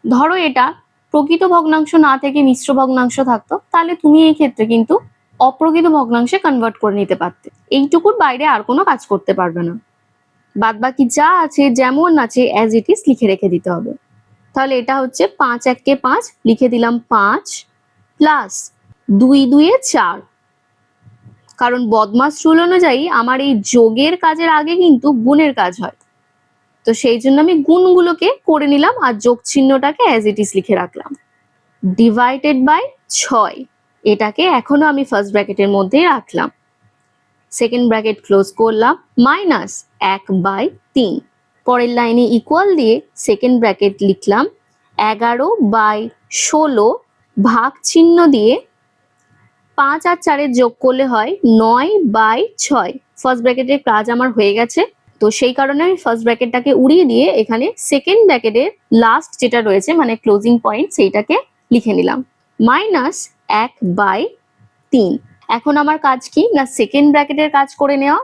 ধরো এটা প্রকৃত ভগ্নাংশ না থেকে মিশ্র ভগ্নাংশ থাকতো, তাহলে তুমি এই ক্ষেত্রে কিন্তু অপ্রকৃত ভগ্নাংশে কনভার্ট করে নিতে পারতে। এইটুকুর বাইরে আর কোনো কাজ করতে পারবে না, বাদ বাকি যা আছে যেমন আছে অ্যাজ ইট ইজ লিখে রেখে দিতে হবে। তাহলে এটা হচ্ছে 5 1 5 লিখে দিলাম 5 প্লাস 2 2 4, কারণ বদমাস রুল অনুযায়ী আমার এই যোগের কাজের আগে কিন্তু গুণের কাজ হয়, তো সেই জন্য আমি গুণগুলোকে করে নিলাম আর যোগ চিহ্নটাকে অ্যাজ ইট ইজ লিখে রাখলাম, ডিভাইডেড বাই 6। এটাকে এখনো আমি ফার্স্ট ব্র্যাকেটের মধ্যেই রাখলাম, সেকেন্ড ব্র্যাকেট ক্লোজ করলাম, -1/3। পরের লাইনে ইকুয়াল দিয়ে সেকেন্ড ব্র্যাকেট লিখলাম 11/16 ভাগ চিহ্ন দিয়ে 5 আর 4 যোগ করলে হয় 9/6। ফার্স্ট ব্র্যাকেটের কাজ আমার হয়ে গেছে, তো সেই কারণে আমি ফার্স্ট ব্র্যাকেটটাকে উড়িয়ে দিয়ে এখানে সেকেন্ড ব্র্যাকেটের লাস্ট যেটা রয়েছে মানে ক্লোজিং পয়েন্ট সেইটাকে লিখে নিলাম, -1/3। এখন আমার কাজ কি না সেকেন্ড ব্র্যাকেটের কাজ করে নেওয়া।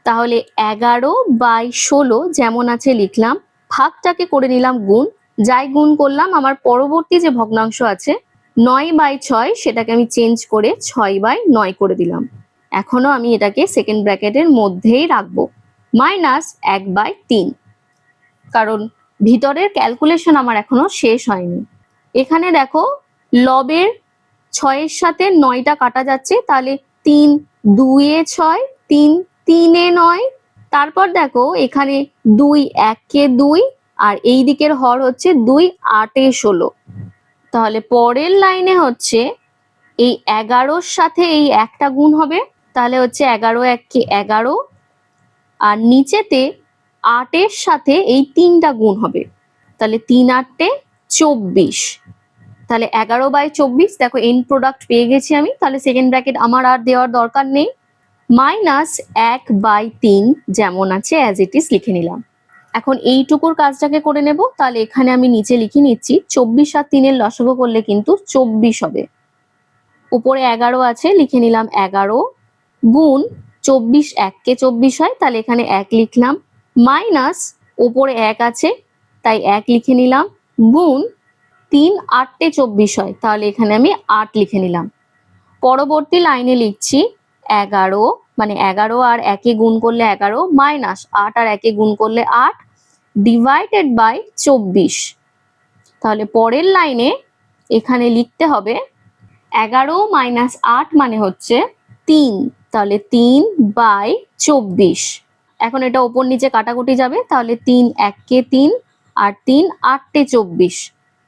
তাহলে 11/16 যেমন আছে লিখলাম, ভাগটাকে করে নিলাম গুণ, যাই গুণ করলাম আমার পরবর্তী যে ভগ্নাংশ আছে 9/6 সেটাকে আমি চেঞ্জ করে 6/9 করে দিলাম। এখনো আমি এটাকে সেকেন্ড ব্র্যাকেটের মধ্যেই রাখবো, -1/3, কারণ ভিতরের ক্যালকুলেশন আমার এখনো শেষ হয়নি। এখানে দেখো লবের 6 এর সাথে 9টা কাটা যাচ্ছে, তাহলে 3 2 এ 6, 3 3 এ 9, তারপর দেখো এখানে 2 1 এ 2, আর এই দিকের হর হচ্ছে 2 8 এ 16। তাহলে পরের লাইনে হচ্ছে এই 11-র সাথে এই একটা গুণ হবে, তাহলে হচ্ছে 11 1 11, আর নিচেতে 8 এর সাথে এই 3টা গুণ হবে, তাহলে 3 8 24। তাহলে 11/24, দেখো এন্ড প্রোডাক্ট পেয়ে গেছি আমি, তাহলে সেকেন্ড ব্র্যাকেট আমার আর দেওয়ার দরকার নেই। মাইনাস 1/3 যেমন আছে অ্যাজ ইট ইজ লিখে নিলাম। এখন এইটুকুর কাজটাকে করে নেব। তাহলে এখানে আমি নিচে লিখে নিচ্ছি 24 আর 3 এর লসাগু করলে কিন্তু 24 হবে। উপরে 11 আছে, লিখে নিলাম 11 গুণ 24, 1 কে 24 হয়, তাহলে এখানে 1 লিখলাম, মাইনাস উপরে 1 আছে তাই 1 লিখে নিলাম, গুণ 3 8 তে 24 হয়, তাহলে এখানে আমি 8 লিখে নিলাম। পরবর্তী লাইনে লিখছি 11 মানে 11 আর 1 এ গুণ করলে 11 মাইনাস 8 আর 1 এ গুণ করলে 8 ডিভাইডেড বাই 24। তাহলে পরের লাইনে এখানে লিখতে হবে 11 মাইনাস 8 মানে হচ্ছে 3, তাহলে 3/24। এখন এটা ওপর নিচে কাটাকুটি যাবে, তাহলে 3 1 কে 3 আর 3 8 তে 24।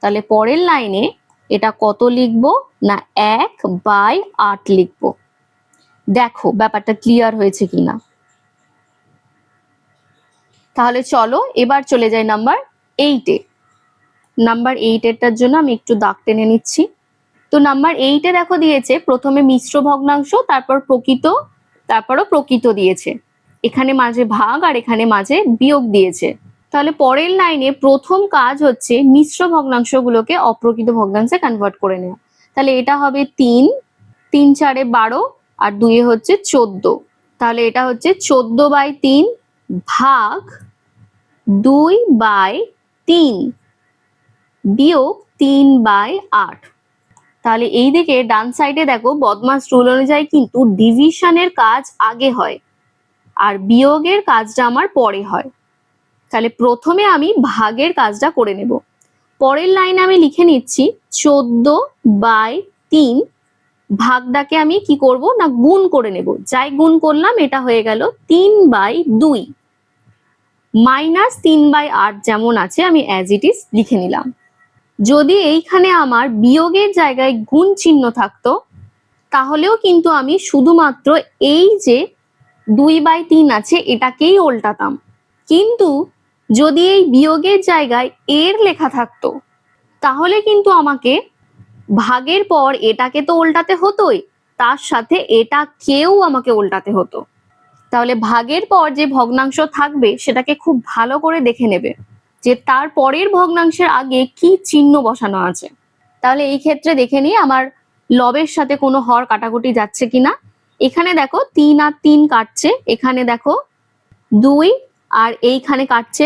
তাহলে পরের লাইনে এটা কত লিখবো না 1/8 লিখবো। দেখো ব্যাপারটা ক্লিয়ার হয়েছে কিনা। তাহলে চলো এবার চলে যাই নাম্বার 8 এ। নাম্বার 8 এরটার জন্য আমি একটু দাগ টেনে নিচ্ছি। তো নাম্বার 8 এ দেখো দিয়েছে প্রথমে মিশ্র ভগ্নাংশ, তারপর প্রকৃত, তারপরও প্রকৃত দিয়েছে, এখানে মাঝে ভাগ আর এখানে মাঝে বিয়োগ দিয়েছে। তাহলে পরের লাইনে প্রথম কাজ হচ্ছে মিশ্র ভগ্নাংশগুলোকে অপ্রকৃত ভগ্নাংশে কনভার্ট করে নেওয়া। তাহলে এটা হবে 3, 3 4 12 আর 2 হচ্ছে 14। তাহলে এটা হচ্ছে 14/3 ভাগ 2/3 বিয়োগ 3/8। তাহলে এই দিকে ডান সাইডে দেখো বদমাস রুল অনুযায়ী কিন্তু ডিভিশনের কাজ আগে হয় আর বিয়োগের কাজটা আমার পরে হয়। তাহলে প্রথমে আমি ভাগের কাজটা করে নেব। পরের লাইনে আমি লিখে নিচ্ছি 14/3 ভাগটাকে আমি কি করব না গুণ করে নেব। যাই গুণ করলাম এটা হয়ে গেল 3/2 মাইনাস 3/8 যেমন আছে আমি অ্যাজ ইট ইজ লিখে নিলাম। যদি এইখানে আমার বিয়োগের জায়গায় গুণ চিহ্ন থাকতো তাহলেও কিন্তু আমি শুধুমাত্র এই যে 2/3 আছে এটাকেই উল্টাতাম, কিন্তু যদি এই বিয়োগের জায়গায় এর লেখা থাকতো তাহলে কিন্তু আমাকে ভাগের পর এটাকে তো উল্টাতে হতোই, তার সাথে এটাকেও আমাকে উল্টাতে হতো। তাহলে ভাগের পর যে ভগ্নাংশ থাকবে সেটাকে খুব ভালো করে দেখে নেবে যে তার পরের ভগ্নাংশের আগে কি চিহ্ন বসানো আছে। তাহলে এই ক্ষেত্রে দেখে নিই আমার লবের সাথে কোনো হর কাটাকুটি যাচ্ছে কিনা। এখানে দেখো 3 আর 3 কাটছে, এখানে দেখো 2 আর এইখানে কাটছে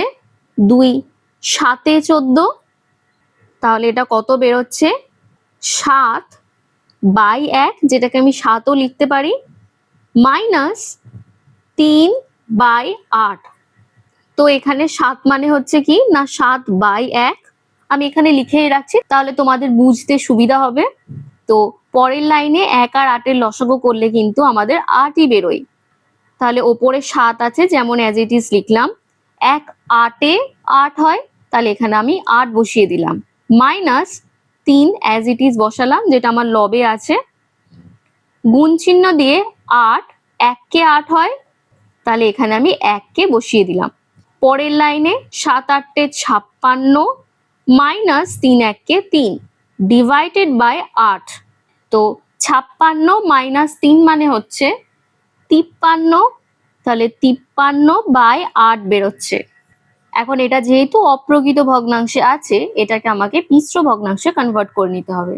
2, 7 এ 14, তাহলে এটা কত বেরোচ্ছে 7/1 যেটাকে আমি 7ও লিখতে পারি, মাইনাস 3/8। তো এখানে 7 মানে হচ্ছে কি না 7/1, আমি এখানে লিখেই রাখছি তাহলে তোমাদের বুঝতে সুবিধা হবে। তো পরের লাইনে 1 আর 8 এর লসাগু করলে কিন্তু আমাদের 8ই বেরোয়। তাহলে ওপরে 7 আছে যেমন অ্যাজ ইট ইজ লিখলাম, 1 8 এ 8 হয়, তাহলে এখানে আমি 8 বসিয়ে দিলাম, মাইনাস 3 অ্যাজ ইট ইজ বসালাম যেটা আমার লবে আছে, গুণ চিহ্ন দিয়ে 8 1 কে 8 হয়, তাহলে এখানে আমি 1 কে বসিয়ে দিলাম। পরের লাইনে 7 8 এ 56 মাইনাস 3 1 কে 3 ডিভাইডেড বাই 8। তো 56 মাইনাস 3 মানে হচ্ছে 53, তাহলে 53/8 বেরোচ্ছে। এখন এটা যেহেতু অপ্রকৃত ভগ্নাংশে আছে এটাকে আমাকে মিশ্র ভগ্নাংশে কনভার্ট করে নিতে হবে।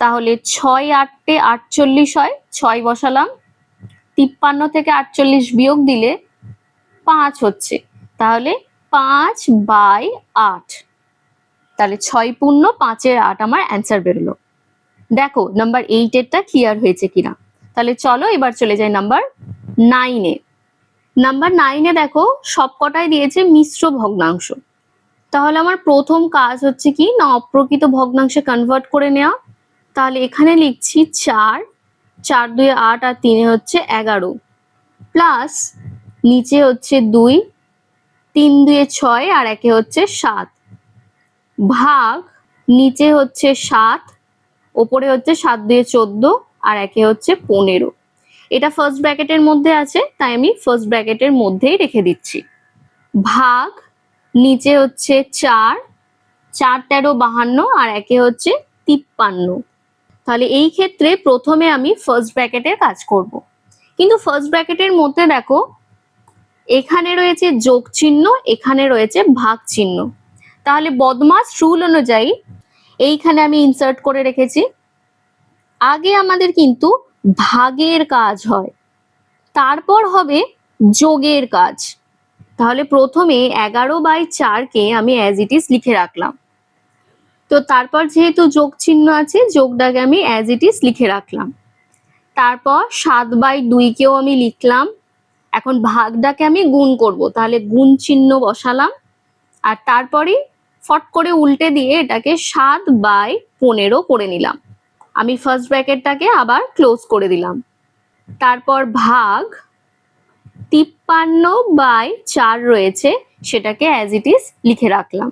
তাহলে 6 8 এ 48 হয়, 6 বসালাম, 53 থেকে 48 বিয়োগ দিলে 5 হচ্ছে, তাহলে 5/8। তাহলে 6 পূর্ণ 5 এর 8 আমার অ্যান্সার বেরোলো। দেখো নাম্বার 8 এরটা ক্লিয়ার হয়েছে কিনা। তাহলে চলো এবার চলে যাই নাম্বার 9 এ। নাম্বার 9 এ দেখো সবকটাই দিয়েছে মিশ্র ভগ্নাংশ। তাহলে আমার প্রথম কাজ হচ্ছে কি না অপ্রকৃত ভগ্নাংশে কনভার্ট করে নেওয়া। তাহলে এখানে লিখছি 4, 4 2 8 আর 3 হচ্ছে 11, প্লাস নিচে হচ্ছে 2, 3 2 6 আর 1 হচ্ছে 7, ভাগ নিচে হচ্ছে 7, ওপরে হচ্ছে 7 2 14 আর 1 হচ্ছে 15। এটা ফার্স্ট ব্র্যাকেটের মধ্যে আছে তাই আমি ফার্স্ট ব্র্যাকেটের মধ্যেই রেখে দিচ্ছি, ভাগ নিচে হচ্ছে 4, 4 13 52 আর 1 হচ্ছে 53। তাহলে এই ক্ষেত্রে প্রথমে আমি ফার্স্ট ব্র্যাকেটের কাজ করব। কিন্তু ফার্স্ট ব্র্যাকেটের মধ্যে দেখো এখানে রয়েছে যোগ চিহ্ন, এখানে রয়েছে ভাগ চিহ্ন। তাহলে বদমাস রুল অনুযায়ী এইখানে আমি ইনসার্ট করে রেখেছি। আগে আমাদের কিন্তু ভাগের কাজ হয়, তারপর হবে যোগের কাজ। তাহলে প্রথমে 11/4 আমি অ্যাজ ইট ইজ লিখে রাখলাম। তো তারপর যেহেতু যোগ চিহ্ন আছে, যোগটাকে আমি অ্যাজ ইট ইজ লিখে রাখলাম। তারপর 7/2 আমি লিখলাম। এখন ভাগটাকে আমি গুণ করব, তাহলে গুণ চিহ্ন বসালাম, আর তারপরে ফট করে উল্টে দিয়ে এটাকে 7/15 করে নিলাম। আমি ফার্স্ট ব্র্যাকেটটাকে আবার ক্লোজ করে দিলাম। তারপর ভাগ 53/4 রয়েছে, সেটাকে অ্যাজ ইট ইজ লিখে রাখলাম।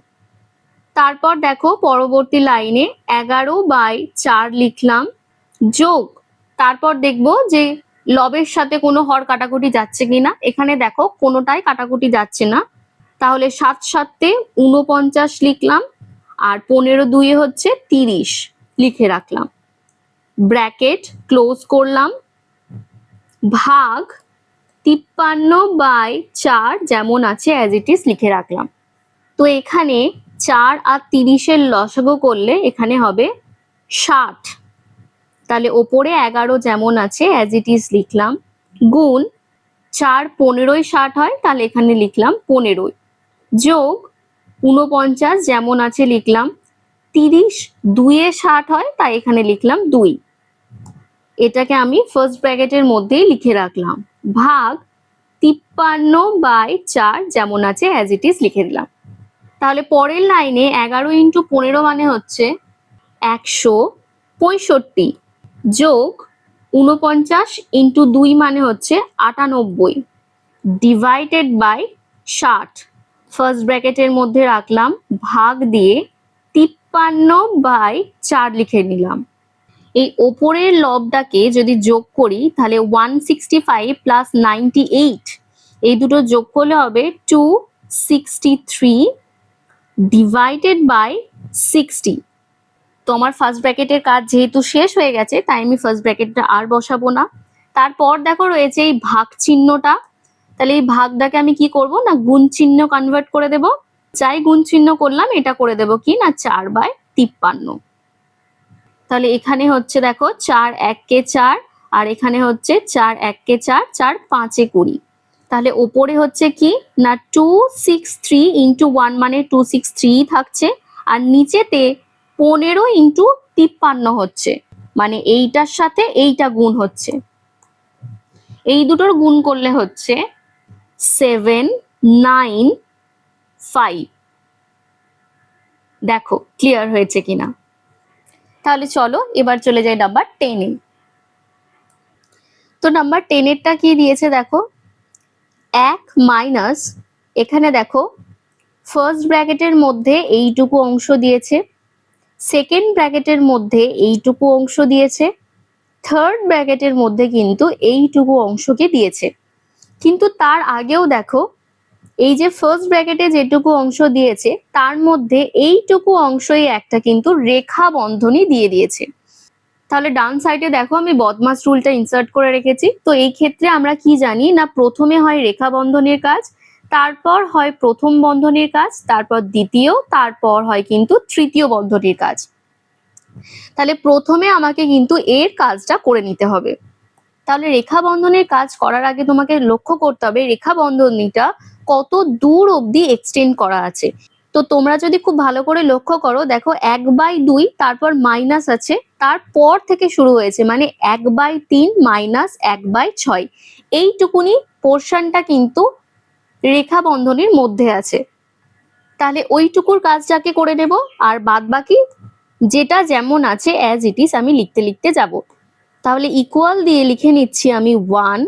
তারপর দেখো পরবর্তী লাইনে 11/4 লিখলাম, যোগ, তারপর দেখবো যে লবের সাথে কোনো হর কাটাকুটি যাচ্ছে কিনা। এখানে দেখো কোনোটাই কাটাকুটি যাচ্ছে না, তাহলে 7 7 49 লিখলাম, আর 15 হচ্ছে 30 লিখে রাখলাম। ব্র্যাকেট ক্লোজ করলাম, ভাগ 53/4 যেমন আছে অ্যাজ ইট ইজ লিখে রাখলাম। তো এখানে 4 আর 30-এর লসাগু করলে এখানে হবে 60। তাহলে ওপরে 11 যেমন আছে অ্যাজ ইট ইজ লিখলাম, গুণ 4 15 60 হয়, তাহলে এখানে লিখলাম 15, যোগ 49 যেমন আছে লিখলাম, 30 2-এ 60 হয়, তাই এখানে লিখলাম 2। এটাকে আমি ফার্স্ট ব্র্যাকেটের মধ্যেই লিখে রাখলাম, ভাগ 53/4 যেমন আছে অ্যাজ ইট ইজ লিখে দিলাম। তাহলে পরের লাইনে 11 × 15 মানে হচ্ছে 165, যোগ 49 × 2 মানে হচ্ছে 98, ডিভাইডেড বাই 60। ফার্স্ট ব্র্যাকেটের মধ্যে রাখলাম, ভাগ দিয়ে 53/4 লিখে নিলাম। এই ওপরের লবটাকে যদি যোগ করি তাহলে 165 প্লাস 98, এই দুটো যোগ করলে হবে 263 ডিভাইডেড বাই 60। তো আমার ফার্স্ট ব্র্যাকেটের কাজ যেহেতু শেষ হয়ে গেছে, তাই আমি ফার্স্ট ব্র্যাকেটটা আর বসাবো না। তারপর দেখো রয়েছে এই ভাগ চিহ্নটা, তাহলে এই ভাগটাকে আমি কি করব না গুণ চিহ্ন কনভার্ট করে দেব। যাই গুণ চিহ্ন করলাম এটা করে দেব কি না 4/53। তাহলে এখানে হচ্ছে দেখো 4 1 4, আর এখানে হচ্ছে 4 1 4, 4 5 20। তাহলে ওপরে হচ্ছে কি না 263 × 1 মানে 263 থাকছে, আর নিচেতে 15 × 53 হচ্ছে, মানে এইটার সাথে এইটা গুণ হচ্ছে। এই দুটোর গুণ করলে হচ্ছে 795। দেখো ক্লিয়ার হয়েছে কিনা। তাহলে চলো এবার চলে যাই নাম্বার 10-এ। তো নাম্বার 10-এরটা কি দিয়েছে দেখো, 1 মাইনাস, এখানে দেখো ফার্স্ট ব্র্যাকেটের মধ্যে এইটুকু অংশ দিয়েছে, সেকেন্ড ব্র্যাকেটের মধ্যে এইটুকু অংশ দিয়েছে, থার্ড ব্র্যাকেটের মধ্যে কিন্তু এইটুকু অংশকে দিয়েছে। কিন্তু তার আগেও দেখো এই যে ফার্স্ট ব্র্যাকেটে যেটুকু অংশ দিয়েছে তার মধ্যে এইটুকু অংশই একটা কিন্তু রেখা বন্ধনী দিয়ে দিয়েছে। তাহলে ডান সাইডে দেখো আমি বদমাস রুলটা ইনসার্ট করে রেখেছি। তো এই ক্ষেত্রে আমরা কি জানি না প্রথমে হয় রেখা বন্ধনীর কাজ, তারপর হয় প্রথম বন্ধনীর কাজ, তারপর দ্বিতীয়, তারপর হয় কিন্তু তৃতীয় বন্ধনীর কাজ। তাহলে প্রথমে আমাকে কিন্তু এর কাজটা করে নিতে হবে। তাহলে রেখা বন্ধনীর কাজ করার আগে তোমাকে লক্ষ্য করতে হবে রেখা বন্ধনীটা কত দূর অবধি এক্সটেন্ড করা আছে। তো তোমরা যদি খুব ভালো করে লক্ষ্য করো দেখো 1/2 তারপর মাইনাস আছে, তারপর থেকে শুরু হয়েছে, মানে 1/3 মাইনাস 1/6, এইটুকুনি পোর্শনটা কিন্তু রেখা বন্ধনীর মধ্যে আছে। তাহলে ওইটুকুর কাজটাকে করে নেব, আর বাদ বাকি যেটা যেমন আছে অ্যাজ ইট ইজ আমি লিখতে লিখতে যাব। তাহলে ইকুয়াল দিয়ে লিখে নিচ্ছি আমি 1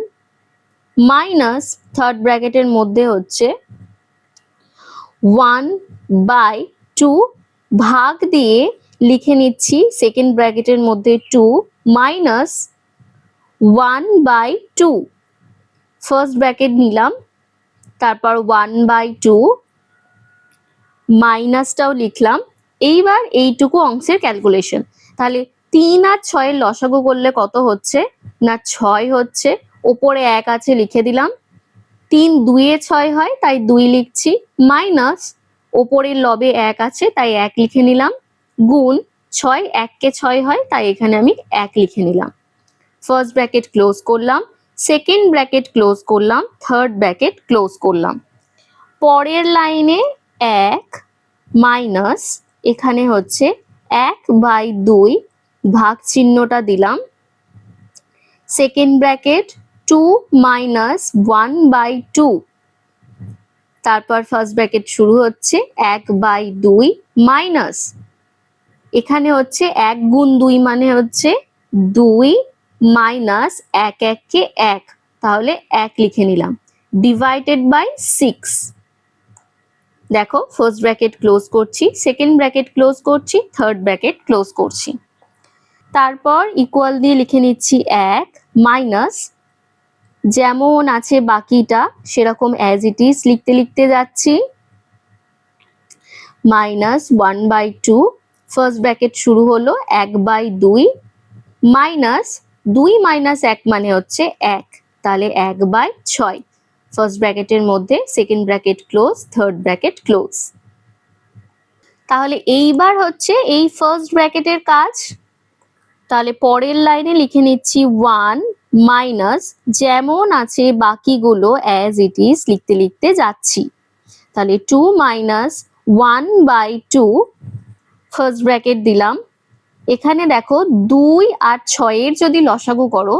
মাইনাস থার্ড ব্র্যাকেটের মধ্যে হচ্ছে 1/2, ভাগ দিয়ে লিখে নিচ্ছি সেকেন্ড ব্র্যাকেটের মধ্যে 2 মাইনাস 1/2, ফার্স্ট ব্র্যাকেট নিলাম, তারপর 1/2 মাইনাসটাও লিখলাম। এইবার এইটুকু অংশের ক্যালকুলেশন, তাহলে 3 আর 6 এর লসাগু করলে কত হচ্ছে না 6 হচ্ছে। ওপরে 1 আছে লিখে দিলাম, 3 2 এ 6 হয় তাই 2 লিখছি, মাইনাস ওপরের লবে 1 আছে তাই 1 লিখে নিলাম, গুণ 6 1 কে 6 হয় তাই এখানে আমি 1 লিখে নিলাম। ফার্স্ট ব্র্যাকেট ক্লোজ করলাম, সেকেন্ড ব্র্যাকেট ক্লোজ করলাম, থার্ড ব্র্যাকেট ক্লোজ করলাম। পরের লাইনে 1 মাইনাস এখানে হচ্ছে 1/2 ভাগ চিহ্নটা দিলাম, সেকেন্ড ব্র্যাকেট 2 মাইনাস 1/2, তারপর ফার্স্ট ব্র্যাকেট শুরু হচ্ছে 1/2 মাইনাস এখানে হচ্ছে 1 গুণ 2 মানে হচ্ছে 2 মাইনাস 1 1 কে 1 তাহলে 1 লিখে নিলাম, ডিভাইডেড বাই 6। দেখো ফার্স্ট ব্র্যাকেট ক্লোজ করছি, সেকেন্ড ব্র্যাকেট ক্লোজ করছি, থার্ড ব্র্যাকেট ক্লোজ করছি, তারপর ইকুয়াল দিয়ে লিখে নিচ্ছি 1 মাইনাস যেমন আছে বাকিটা সেরকম অ্যাজ ইট ইজ লিখতে লিখতে যাচ্ছি, মাইনাস 1/2, ফার্স্ট ব্র্যাকেট শুরু হলো 1/2 মাইনাস 2 মাইনাস 1 মানে হচ্ছে 1 তাহলে 1/6, ফার্স্ট ব্র্যাকেটের মধ্যে second bracket close, third bracket close. তাহলে এইবার হচ্ছে এই ফার্স্ট ব্র্যাকেটের কাজ, তাহলে পরের লাইনে লিখে নিচ্ছি 1 মাইনাস যেমন আছে বাকিগুলো অ্যাজ ইট ইজ লিখতে লিখতে যাচ্ছি, তাহলে 2 মাইনাস 1/2 ফার্স্ট ব্র্যাকেট দিলাম, এখানে দেখো 2 আর 6 এর যদি লসাগু করো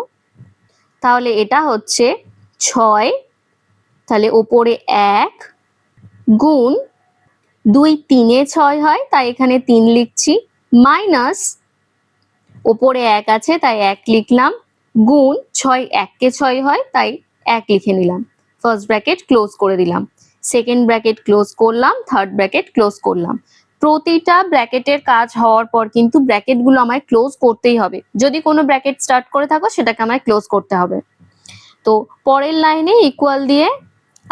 তাহলে এটা হচ্ছে 6, তাহলে ওপরে 1 গুণ 2 3 এ 6 হয় তাই এখানে 3 লিখছি, মাইনাস ওপরে 1 আছে তাই 1 লিখলাম, গুণ 6 1 কে 6 হয় তাই 1 লিখে নিলাম, ফার্স্ট ব্র্যাকেট ক্লোজ করে দিলাম, সেকেন্ড ব্র্যাকেট ক্লোজ করলাম, থার্ড ব্র্যাকেট ক্লোজ করলাম। প্রতিটা ব্র্যাকেটের কাজ হওয়ার পর কিন্তু ব্র্যাকেটগুলো আমায় ক্লোজ করতেই হবে, যদি কোনো ব্র্যাকেট স্টার্ট করে থাকো সেটাকে আমায় ক্লোজ করতে হবে। তো পরের লাইনে ইকুয়াল দিয়ে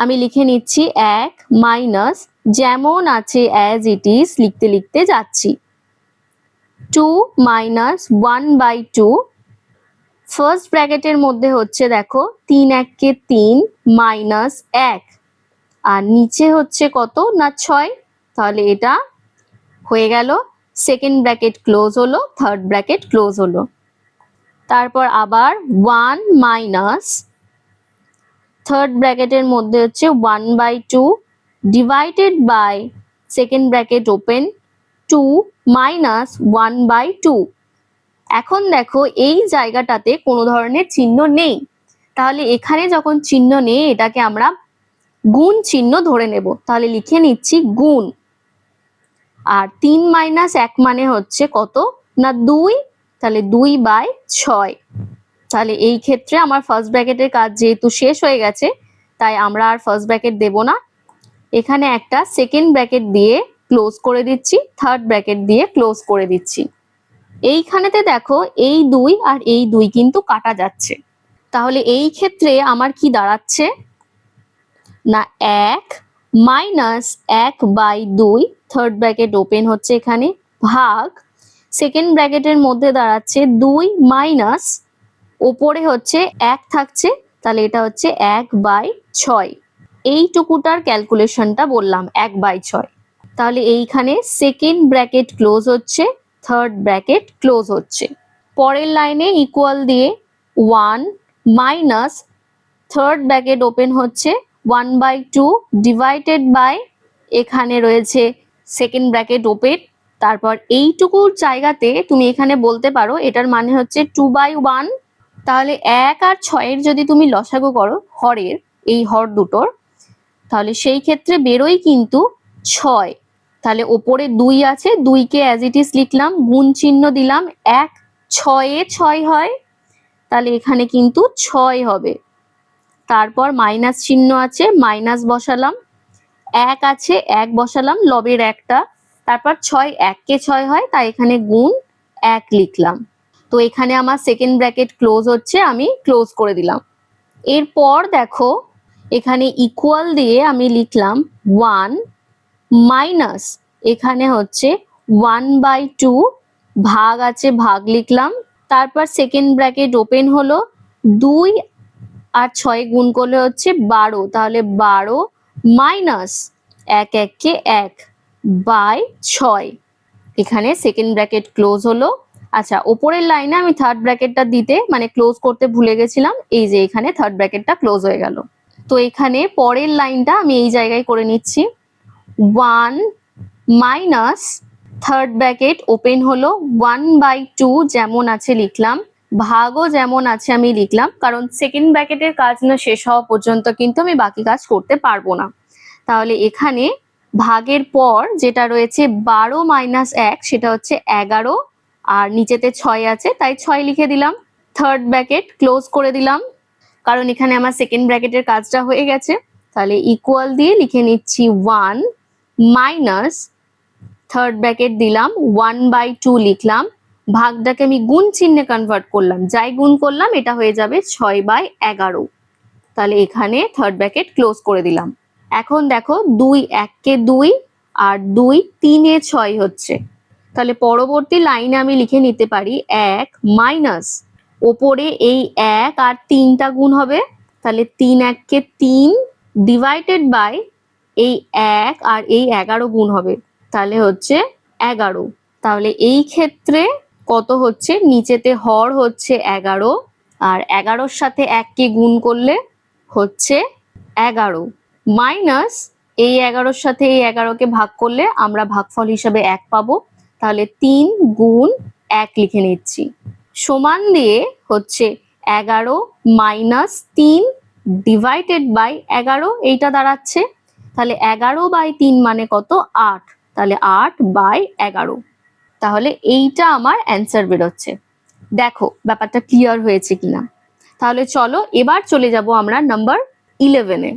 আমি লিখে নিচ্ছি 1 মাইনাস যেমন আছে অ্যাজ ইট ইজ লিখতে লিখতে যাচ্ছি, 2 মাইনাস 1/2, ফার্স্ট ব্র্যাকেটের মধ্যে হচ্ছে দেখো 3 1 কে 3 মাইনাস 1 আর নিচে হচ্ছে কত না 6, তাহলে এটা হয়ে গেল, সেকেন্ড ব্র্যাকেট ক্লোজ হলো, থার্ড ব্র্যাকেট ক্লোজ হলো, তারপর আবার 1 মাইনাস থার্ড ব্র্যাকেটের মধ্যে হচ্ছে 1/2 divided by second bracket open 2 minus 1/2। এখন দেখো এই জায়গাটাতে কোনো ধরনের চিহ্ন নেই, তাহলে এখানে যখন চিহ্ন নেই এটাকে আমরা গুণ চিহ্ন ধরে নেব, তাহলে লিখে নিচ্ছি গুণ, আর 3 মাইনাস 1 মানে হচ্ছে কত না 2, তাহলে 2/6, তাহলে এই ক্ষেত্রে আমার ফার্স্ট ব্র্যাকেটের কাজ যেহেতু শেষ হয়ে গেছে তাই আমরা আর ফার্স্ট ব্র্যাকেট দেব না, এখানে একটা সেকেন্ড ব্র্যাকেট দিয়ে ক্লোজ করে দিচ্ছি, থার্ড ব্র্যাকেট দিয়ে ক্লোজ করে দিচ্ছি। এইখানেতে দেখো এই 2 আর এই 2 কিন্তু কাটা যাচ্ছে, তাহলে এই ক্ষেত্রে আমার কি দাঁড়াচ্ছে না 1 মাইনাস 1/2, থার্ড ব্র্যাকেট ওপেন হচ্ছে এখানে, ভাগ সেকেন্ড ব্র্যাকেটের মধ্যে দাঁড়াচ্ছে 2 মাইনাস ওপরে হচ্ছে 1 থাকছে তাহলে এটা হচ্ছে 1/6, এইটুকুটার ক্যালকুলেশনটা বললাম 1/6। তাহলে এইখানে সেকেন্ড ব্র্যাকেট ক্লোজ হচ্ছে, থার্ড ব্র্যাকেট ক্লোজ হচ্ছে, পরের লাইনে ইকুয়াল দিয়ে 1 মাইনাস থার্ড ব্র্যাকেট ওপেন হচ্ছে 1/2 ডিভাইডেড বাই এখানে রয়েছে সেকেন্ড ব্র্যাকেট ওপেন, তারপর এইটুকুর জায়গাতে তুমি এখানে বলতে পারো এটার মানে হচ্ছে 2/1, তাহলে 1 আর 6 এর যদি তুমি লসাগু করো হরের, এই হর দুটোর, তাহলে সেই ক্ষেত্রে বেরোই কিন্তু 6, তাহলে ওপরে 2 আছে 2 কে অ্যাজ ইট ইজ লিখলাম, গুণ চিহ্ন দিলাম, 1 6 এ 6 হয় তাহলে এখানে কিন্তু 6 হবে, তারপর মাইনাস চিহ্ন আছে মাইনাস বসালাম, 1 আছে 1 বসালাম লবের একটা, তারপর 6 1 কে 6 হয় তাই এখানে গুণ 1 লিখলাম, তো এখানে আমার সেকেন্ড ব্র্যাকেট ক্লোজ হচ্ছে, আমি ক্লোজ করে দিলাম। এরপর দেখো এখানে ইকুয়াল দিয়ে আমি লিখলাম 1 মাইনাস এখানে হচ্ছে 1/2 ভাগ আছে ভাগ লিখলাম, তারপর সেকেন্ড ব্র্যাকেট ওপেন হলো 2 আর 6 গুণ করলে হচ্ছে 12, তাহলে 12 মাইনাস 1 1 1 বাই 6। এখানে সেকেন্ড ব্র্যাকেট ক্লোজ হলো। আচ্ছা, ওপরের লাইনে আমি থার্ড ব্র্যাকেটটা দিতে মানে ক্লোজ করতে ভুলে গেছিলাম, এই যে এখানে থার্ড ব্র্যাকেটটা ক্লোজ হয়ে গেল। তো এখানে পরের লাইনটা আমি এই জায়গায় করে নিচ্ছি, 1 মাইনাস থার্ড ব্র্যাকেট ওপেন হলো 1/2 যেমন আছে লিখলাম, ভাগও যেমন আছে আমি লিখলাম, কারণ সেকেন্ড ব্র্যাকেটের কাজ না শেষ হওয়া পর্যন্ত কিন্তু আমি বাকি কাজ করতে পারবো না। তাহলে এখানে ভাগের পর যেটা রয়েছে 12 মাইনাস 1 সেটা হচ্ছে 11, আর নিচেতে 6 আছে তাই 6 লিখে দিলাম। থার্ড ব্র্যাকেট ক্লোজ করে দিলাম, কারণ এখানে আমার সেকেন্ড ব্র্যাকেটের কাজটা হয়ে গেছে। তাহলে ইকুয়াল দিয়ে লিখে নিচ্ছি 1 মাইনাস থার্ড ব্র্যাকেট দিলাম 1/2 লিখলাম, ভাগটাকে আমি গুণ চিহ্নে কনভার্ট করলাম, যাই গুণ করলাম এটা হয়ে যাবে 6/11। তাহলে এখানে থার্ড ব্র্যাকেট ক্লোজ করে দিলাম। এখন দেখো 2 1 কে 2 আর 2 3 এ 6 হচ্ছে, তাহলে পরবর্তী লাইনে আমি লিখে নিতে পারি 1 মাইনাস ওপরে এই 1 আর 3টা গুণ হবে, তাহলে 3 1 কে 3 ডিভাইডেড বাই এই 1 আর এই 11 গুণ হবে, তাহলে হচ্ছে 11। তাহলে এই ক্ষেত্রে কত হচ্ছে, নিচেতে হর হচ্ছে 11 আর 11-র সাথে 1 কে গুণ করলে হচ্ছে 11 মাইনাস এই 11-র সাথে এই 11-কে ভাগ করলে আমরা ভাগফল হিসাবে 1 পাবো, তাহলে 3 গুণ 1 লিখে নিচ্ছি, সমান দিয়ে হচ্ছে 11 মাইনাস 3 ডিভাইডেড বাই 11 এইটা দাঁড়াচ্ছে, তাহলে 11/3 মানে কত, 8, তাহলে 8/11। তাহলে এইটা আমার অ্যান্সার বেরোচ্ছে। দেখো ব্যাপারটা ক্লিয়ার হয়েছে কিনা। তাহলে চলো এবার চলে যাব আমরা নাম্বার 11-এ।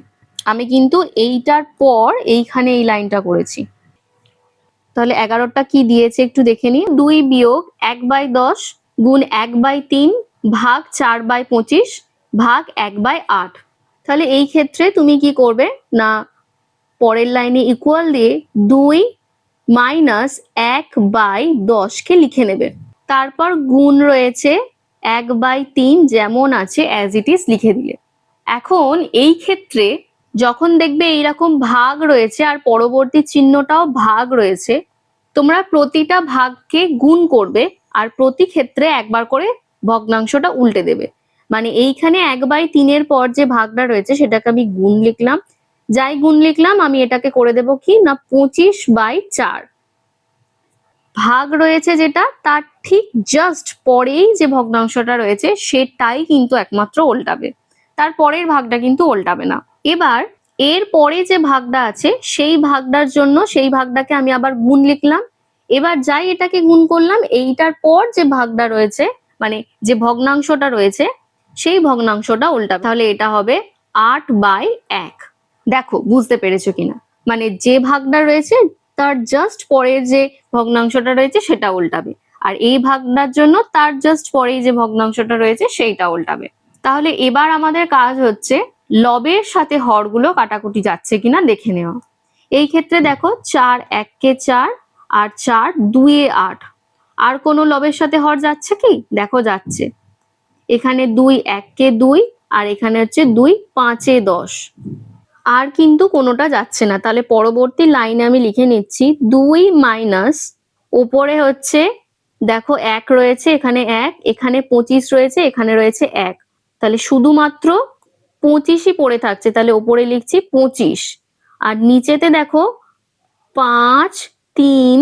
আমি কিন্তু এইটার পর এইখানে এই লাইনটা করেছি। তাহলে 11টা কি দিয়েছে একটু দেখে নিই, 2 বিয়োগ 1/10 গুণ 1/3 ভাগ 4/25 ভাগ 1/8। তাহলে এই ক্ষেত্রে তুমি কি করবে না, পরের লাইনে ইকুয়াল দিয়ে 2 মাইনাস 1/10 কে লিখে নেবে, তারপর গুণ রয়েছে 1/3 যেমন আছে অ্যাজ ইট ইজ লিখে দিলে। এখন এই ক্ষেত্রে যখন দেখবে এইরকম ভাগ রয়েছে আর পরবর্তী চিহ্নটাও ভাগ রয়েছে, তোমরা প্রতিটা ভাগকে গুণ করবে আর প্রতি ক্ষেত্রে একবার করে ভগ্নাংশটা উল্টে দেবে। মানে এইখানে 1/3 পর যে ভাগটা রয়েছে সেটাকে আমি গুণ লিখলাম, যাই গুণ লিখলাম আমি এটাকে করে দেব কি না 25/4। ভাগ রয়েছে যেটা তার ঠিক জাস্ট পরেই যে ভগ্নাংশটা রয়েছে সেটাই কিন্তু একমাত্র উল্টাবে, তার পরের ভাগটা কিন্তু উল্টাবে না। এবার এর পরে যে ভাগটা আছে সেই ভাগটার জন্য সেই ভাগটাকে আমি আবার গুণ লিখলাম, এবার যাই এটাকে গুণ করলাম এইটার পর যে ভাগটা রয়েছে মানে যে ভগ্নাংশটা রয়েছে সেই ভগ্নাংশটা উল্টাবে, তাহলে এটা হবে 8/1। দেখো বুঝতে পেরেছো কিনা, মানে যে ভাগটা রয়েছে তার জাস্ট পরের যে ভগ্নাংশটা রয়েছে সেটা উল্টাবে, আর এই ভাগটার জন্য তার জাস্ট পরেই যে ভগ্নাংশটা রয়েছে সেইটা উল্টাবে। তাহলে এবার আমাদের কাজ হচ্ছে লবের সাথে হরগুলো কাটাকুটি যাচ্ছে কিনা দেখে নেওয়া। এই ক্ষেত্রে দেখো 4 1 কে 4 আর 4 2 এ 8, আর কোনো লবের সাথে হর যাচ্ছে কি, দেখো যাচ্ছে, এখানে 2 1 কে 2 আর এখানে হচ্ছে 2 5 এ 10, আর কিন্তু কোনোটা যাচ্ছে না। তাহলে পরবর্তী লাইনে আমি লিখে নিচ্ছি 2 মাইনাস ওপরে হচ্ছে দেখো 1 রয়েছে, এখানে 1, এখানে 25 রয়েছে, এখানে রয়েছে 1, তাহলে শুধুমাত্র 25ই পড়ে থাকছে, তাহলে ওপরে লিখছি 25, আর নিচেতে দেখো 5 3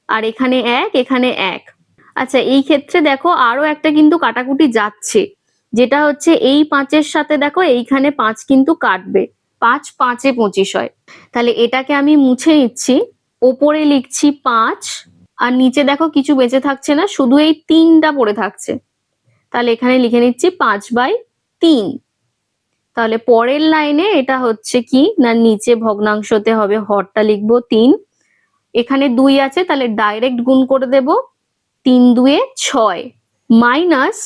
আর এখানে 1 এখানে 1। আচ্ছা এই ক্ষেত্রে দেখো আরো একটা কিন্তু কাটাকুটি যাচ্ছে, যেটা হচ্ছে এই 5-এর সাথে দেখো এইখানে 5 কিন্তু কাটবে, 5 5 এ 25 হয়, তাহলে এটাকে আমি মুছে নিচ্ছি, ওপরে লিখছি 5 আর নিচে দেখো কিছু বেঁচে থাকছে না, শুধু এই 3টা পড়ে থাকছে, তাহলে এখানে লিখে নিচ্ছি 5/3। তাহলে পরের লাইনে এটা হচ্ছে কি না নিচে ভগ্নাংশতে হবে হরটা লিখবো 3, এখানে 2 আছে তাহলে ডাইরেক্ট গুণ করে দেব, 3 2 এ 6 মাইনাস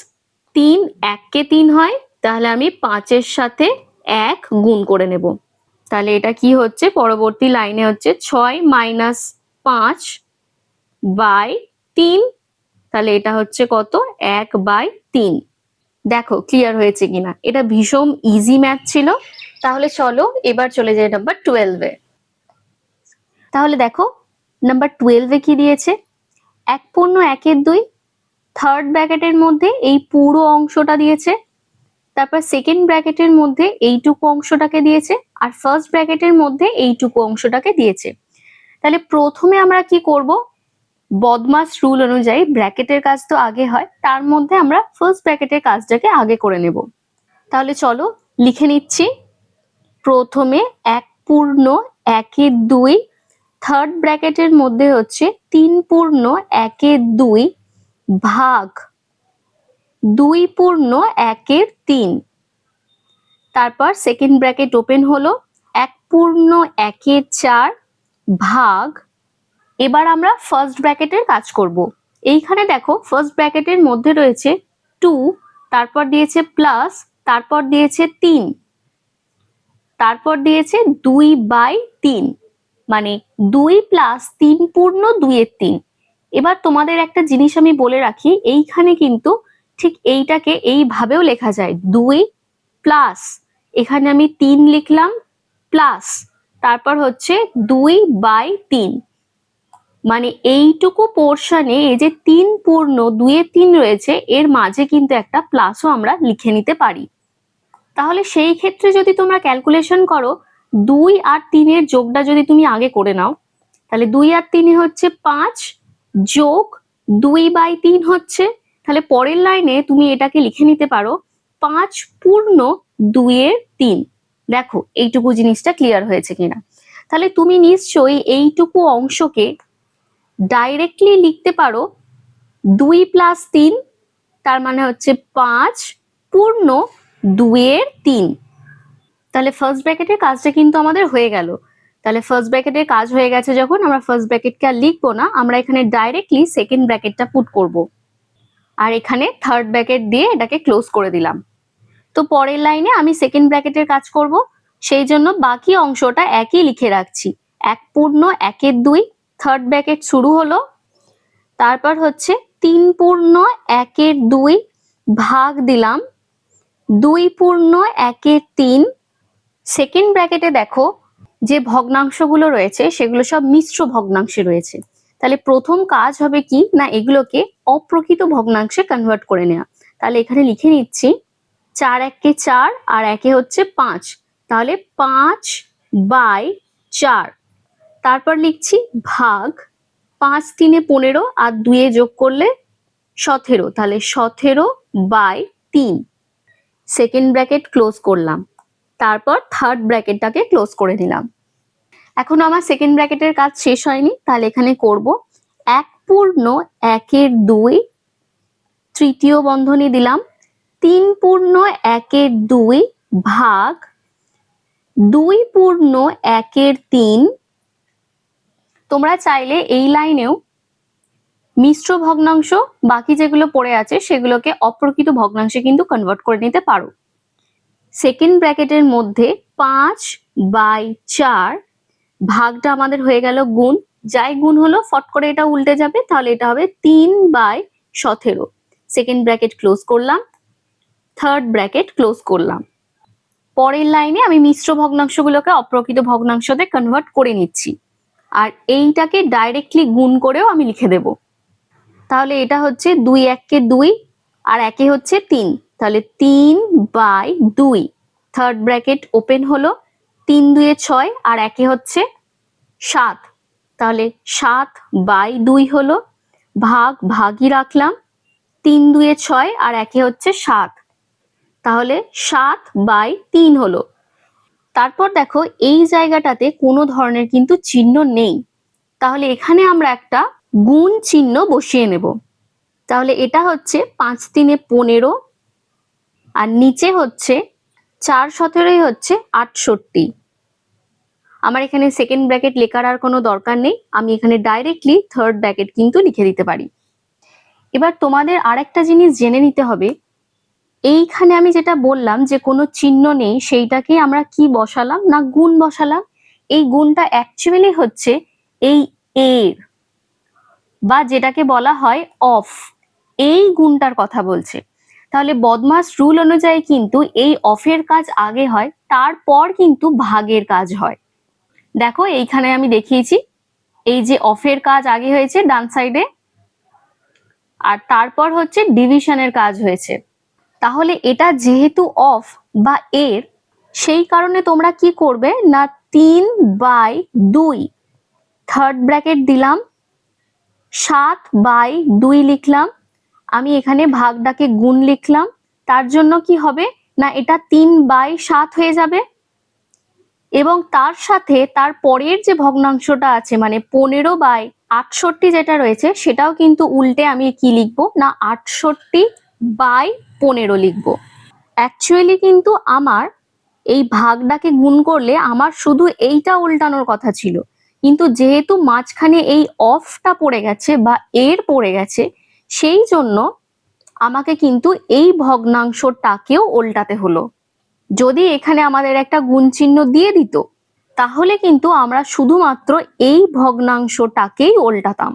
3 1 কে 3 হয়, তাহলে আমি 5-এর সাথে 1 গুণ করে নেব, তাহলে এটা কি হচ্ছে পরবর্তী লাইনে হচ্ছে 6 মাইনাস 5/3, তাহলে এটা হচ্ছে কত 1/3। দেখো ক্লিয়ার হয়েছে কিনা, এটা ভীষণ ইজি ম্যাথ ছিল। তাহলে চলো এবার চলে যাই নাম্বার 12-এ। তাহলে দেখো নাম্বার 12-এ কি দিয়েছে, 1/1/2 থার্ড ব্র্যাকেটের মধ্যে এই পুরো অংশটা দিয়েছে, তারপর সেকেন্ড ব্র্যাকেটের মধ্যে এইটুকু অংশটাকে দিয়েছে, আর ফার্স্ট ব্র্যাকেটের মধ্যে এইটুকু অংশটাকে দিয়েছে। তাহলে প্রথমে আমরা কি করব, বদমাস রুল অনুযায়ী ব্র্যাকেটের কাজ তো আগে হয়, তার মধ্যে আমরা ফার্স্ট ব্র্যাকেটের কাজটাকে আগে করে নেব। তাহলে চলো লিখে নিচ্ছি। প্রথমে 1/1/2 থার্ড ব্র্যাকেটের মধ্যে হচ্ছে 3/1/2 ভাগ 2/1/3। তারপর সেকেন্ড ব্র্যাকেট ওপেন হলো, 1/4 ভাগ, এবার আমরা ফার্স্ট ব্র্যাকেটের কাজ করব। এইখানে দেখো ফার্স্ট ব্র্যাকেটের মধ্যে রয়েছে 2, তারপর দিয়েছে প্লাস, তারপর দিয়েছে 3, তারপর দিয়েছে 2/3, মানে 2 + 3/2/3। এবার তোমাদের একটা জিনিস আমি বলে রাখি, এইখানে কিন্তু ঠিক এইটাকে এইভাবেও লেখা যায়, 2 প্লাস, এখানে আমি 3 লিখলাম প্লাস, তারপর হচ্ছে 2/3, মানে এইটুকু পোর্শনে এই যে 3/2/3 রয়েছে, এর মাঝে কিন্তু একটা প্লাসও আমরা লিখে নিতে পারি। তাহলে সেই ক্ষেত্রে যদি তোমরা ক্যালকুলেশন করো, 2 আর 3 এর যোগটা যদি তুমি আগে করে নাও, তাহলে 2 আর 3 হচ্ছে 5 যোগ 2/3 হচ্ছে, তাহলে পরের লাইনে তুমি এটাকে লিখে নিতে পারো 5/2/3। দেখো এইটুকু জিনিসটা ক্লিয়ার হয়েছে কিনা। তাহলে তুমি নিশ্চয়ই এইটুকু অংশকে ডাইরেক্টলি লিখতে পারো 2 + 3, তার মানে হচ্ছে 5/2/3। তাহলে ফার্স্ট ব্র্যাকেটের কাজটা কিন্তু আমাদের হয়ে গেল। তাহলে ফার্স্ট ব্র্যাকেটের কাজ হয়ে গেছে যখন, আমরা ফার্স্ট ব্র্যাকেটকে আর লিখবো না, আমরা এখানে ডাইরেক্টলি সেকেন্ড ব্র্যাকেটটা পুট করব, আর এখানে থার্ড ব্র্যাকেট দিয়ে এটাকে ক্লোজ করে দিলাম। তো পরের লাইনে আমি সেকেন্ড ব্র্যাকেটের কাজ করব, সেই জন্য বাকি অংশটা একই লিখে রাখছি। 1/1/2 থার্ড ব্র্যাকেট শুরু হলো, তারপর হচ্ছে 3/1/2 ভাগ দিলাম 2/1/3। সেকেন্ড ব্র্যাকেটে দেখো যে ভগ্নাংশগুলো রয়েছে সেগুলো সব মিশ্র ভগ্নাংশে রয়েছে। তাহলে প্রথম কাজ হবে কি না, এগুলোকে অপ্রকৃত ভগ্নাংশে কনভার্ট করে নেওয়া। তাহলে এখানে লিখে নিচ্ছি 4 × 4 আর 1 হচ্ছে 5, তাহলে 5/4। তারপর লিখছি ভাগ 5 × 3 = 15 আর 2 যোগ করলে 17, তাহলে 17/3। সেকেন্ড ব্র্যাকেট ক্লোজ করলাম, তারপর থার্ড ব্র্যাকেটটাকে ক্লোজ করে নিলাম। এখন আমার সেকেন্ড ব্র্যাকেটের কাজ শেষ হয়নি, তাহলে এখানে করব 1/1/2 তৃতীয় বন্ধনী দিলাম, 3/1/2 ভাগ 2/1/3। তোমরা চাইলে এই লাইনেও মিশ্র ভগ্নাংশ বাকি যেগুলো পড়ে আছে সেগুলোকে অপ্রকৃত ভগ্নাংশে কিন্তু কনভার্ট করে নিতে পারো। সেকেন্ড ব্র্যাকেটের মধ্যে 5/4 ভাগটা আমাদের হয়ে গেল গুণ, যাই গুণ হলো ফট করে এটা উল্টে যাবে, তাহলে এটা হবে 3/17। সেকেন্ড ব্র্যাকেট ক্লোজ করলাম, থার্ড ব্র্যাকেট ক্লোজ করলাম। পরের লাইনে আমি মিশ্র ভগ্নাংশগুলোকে অপ্রকৃত ভগ্নাংশতে কনভার্ট করে নিচ্ছি, আর এইটাকে ডাইরেক্টলি গুণ করেও আমি লিখে দেব। তাহলে এটা হচ্ছে 2 × 1 = 2 আর 1 হচ্ছে 3, তাহলে 3/2। থার্ড ব্র্যাকেট ওপেন হলো, 3 × 2 = 6 আর 1 হচ্ছে 7, তাহলে 7/2 হলো, ভাগ ভাগই রাখলাম, 3 × 2 = 6 আর 1 হচ্ছে 7, তাহলে 7/3 হলো। তারপর দেখো এই জায়গাটাতে কোনো ধরনের কিন্তু চিহ্ন নেই, তাহলে এখানে আমরা একটা গুণ চিহ্ন বসিয়ে নেব। তাহলে এটা হচ্ছে 5 × 3 = 15 আর নিচে হচ্ছে 4 × 17 হচ্ছে 68। আমার এখানে সেকেন্ড ব্র্যাকেট লেখার আর কোনো দরকার নেই, আমি এখানে ডাইরেক্টলি থার্ড ব্র্যাকেট কিন্তু লিখে দিতে পারি। এবার তোমাদের আরেকটা জিনিস জেনে নিতে হবে, এইখানে আমি যেটা বললাম যে কোনো চিহ্ন নেই, সেইটাকে আমরা কি বসালাম না গুণ বসালাম। এই গুণটা অ্যাকচুয়ালি হচ্ছে এই এর বা যেটাকে বলা হয় অফ, এই গুণটার কথা বলছে। তাহলে বদমাস রুল অনুযায়ী কিন্তু এই অফের কাজ আগে হয়, তারপর কিন্তু ভাগের কাজ হয়। দেখো এইখানে আমি দেখিয়েছি, এই যে অফের কাজ আগে হয়েছে ডান সাইডে, আর তারপর হচ্ছে ডিভিশনের কাজ হয়েছে। তাহলে এটা যেহেতু অফ বা এর, সেই কারণে তোমরা কি করবে না 3/2 থার্ড ব্র্যাকেট দিলাম, 7/2 লিখলাম, আমি এখানে ভাগটাকে গুণ লিখলাম, তার জন্য কি হবে না এটা 3/7 হয়ে যাবে। এবং তার সাথে তার পরের যে ভগ্নাংশটা আছে মানে 15/68 যেটা রয়েছে, সেটাও কিন্তু উল্টে আমি কি লিখবো না 68/15 লিখবো। অ্যাকচুয়ালি কিন্তু আমার এই ভাগটাকে গুণ করলে আমার শুধু এইটা উল্টানোর কথা ছিল, কিন্তু যেহেতু মাঝখানে এই অফটা পড়ে গেছে বা এর পড়ে গেছে, সেই জন্য আমাকে কিন্তু এই ভগ্নাংশটাকেও উল্টাতে হলো। যদি এখানে আমাদের একটা গুণ চিহ্ন দিয়ে দিত, তাহলে কিন্তু আমরা শুধুমাত্র এই ভগ্নাংশটাকেই উল্টাতাম।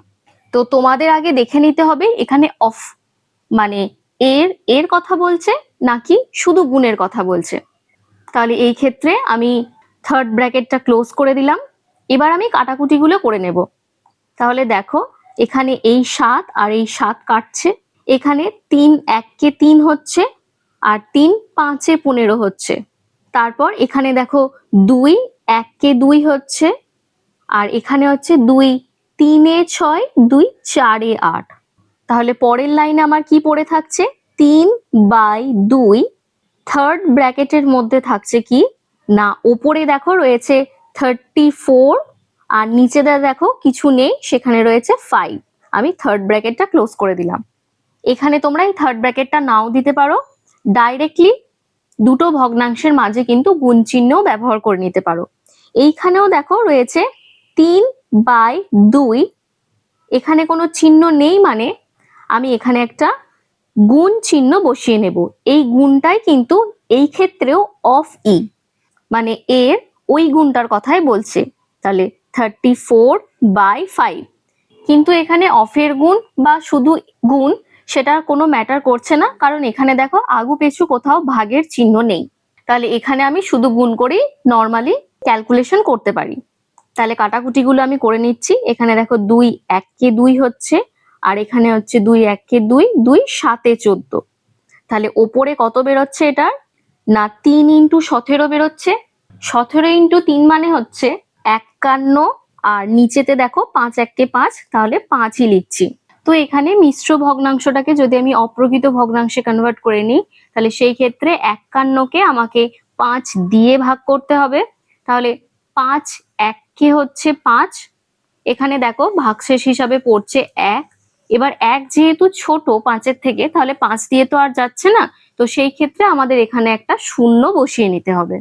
তো তোমাদের আগে দেখে নিতে হবে এখানে অফ মানে এর কথা বলছে নাকি শুধু গুণের কথা বলছে। তাহলে এই ক্ষেত্রে আমি থার্ড ব্র্যাকেটটা ক্লোজ করে দিলাম। এবার আমি কাটাকুটিগুলো করে নেব। তাহলে দেখো এখানে এই 7 আর এই 7 কাটছে, এখানে 3 1 3 হচ্ছে, আর 3 5 15 হচ্ছে। তারপর এখানে দেখো 2 1 2 হচ্ছে, আর এখানে হচ্ছে 2 3 6 2 4 8। তাহলে পরের লাইনে আমার কি পড়ে থাকছে 3/2 থার্ড ব্র্যাকেটের মধ্যে থাকছে কি না উপরে দেখো রয়েছে 34, আর নিচে দেখো কিছু নেই, সেখানে রয়েছে 5। আমি থার্ড ব্র্যাকেটটা ক্লোজ করে দিলাম। এখানে তোমরা এই থার্ড ব্র্যাকেটটা নাও দিতে পারো, ডাইরেক্টলি দুটো ভগ্নাংশের মাঝে কিন্তু গুণ চিহ্ন ব্যবহার করে নিতে পারো। এইখানেও দেখো রয়েছে 3/2, এখানে কোনো চিহ্ন নেই মানে আমি এখানে একটা গুণ চিহ্ন বসিয়ে নেব। এই গুণটাই কিন্তু এই ক্ষেত্রেও অফ ই মানে এর ওই গুণটার কথাই বলছে। তাহলে 34/5, কিন্তু এখানে অফের গুণ বা শুধু গুণ সেটা কোনো ম্যাটার করছে না, কারণ এখানে দেখো আগু পেছু কোথাও ভাগের চিহ্ন নেই। তাহলে এখানে আমি শুধু গুণ করেই নর্মালি ক্যালকুলেশন করতে পারি। তাহলে কাটাকুটিগুলো আমি করে নিচ্ছি। এখানে দেখো 2 1 2 হচ্ছে, আর এখানে হচ্ছে 2 1 2 2 7 14। তাহলে ওপরে কত বেরোচ্ছে এটার না 3 × 17 বেরোচ্ছে। 17 × 3 মানে হচ্ছে 51, আর নিচেতে দেখো 5 1 5, তাহলে 5ই লিখছি। তো এখানে মিশ্র ভগ্নাংশটাকে যদি আমি অপ্রকৃত ভগ্নাংশে কনভার্ট করে নিই, তাহলে সেই ক্ষেত্রে 51কে আমাকে 5 দিয়ে ভাগ করতে হবে। তাহলে 5 1 হচ্ছে 5, এখানে দেখো ভাগশেষ হিসাবে পড়ছে 1। এবার 1 যেহেতু ছোট 5-এর থেকে, তাহলে 5 দিয়ে তো আর যাচ্ছে না, তো সেই ক্ষেত্রে আমাদের এখানে একটা শূন্য বসিয়ে নিতে হবে।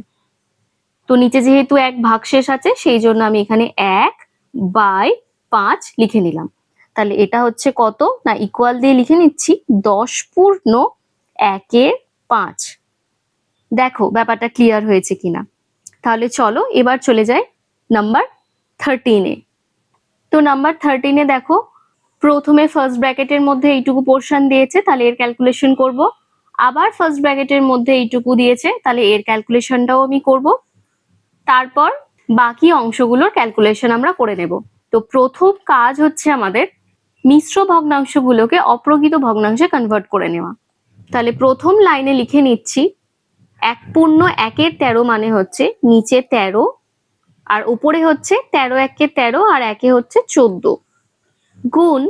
তো নিচে যেহেতু 1 ভাগশেষ আছে, সেই জন্য আমি এখানে 1/5 লিখে নিলাম। তাহলে এটা হচ্ছে কত না ইকুয়াল দিয়ে লিখে নিচ্ছি 10/1/5। দেখো ব্যাপারটা ক্লিয়ার হয়েছে কিনা। তাহলে চলো এবার চলে যাই নাম্বার 13-এ। তো নাম্বার 13-এ দেখো প্রথমে ফার্স্ট ব্র্যাকেটের মধ্যে এইটুকু পোর্শন দিয়েছে, তাহলে এর ক্যালকুলেশন করব। আবার ফার্স্ট ব্র্যাকেটের মধ্যে এইটুকু দিয়েছে, তাহলে এর ক্যালকুলেশনটাও আমি করব। তারপর বাকি অংশগুলোর ক্যালকুলেশন আমরা করে নেব। তো প্রথম কাজ হচ্ছে আমাদের মিশ্র ভগ্নাংশগুলোকে অপ্রকৃত ভগ্নাংশে কনভার্ট করে নেওয়া। তাহলে প্রথম লাইনে লিখে নিচ্ছি 1/1 মানে হচ্ছে নিচে 13, আর উপরে হচ্ছে 13 1 13, আর 1 হচ্ছে 14, গুণ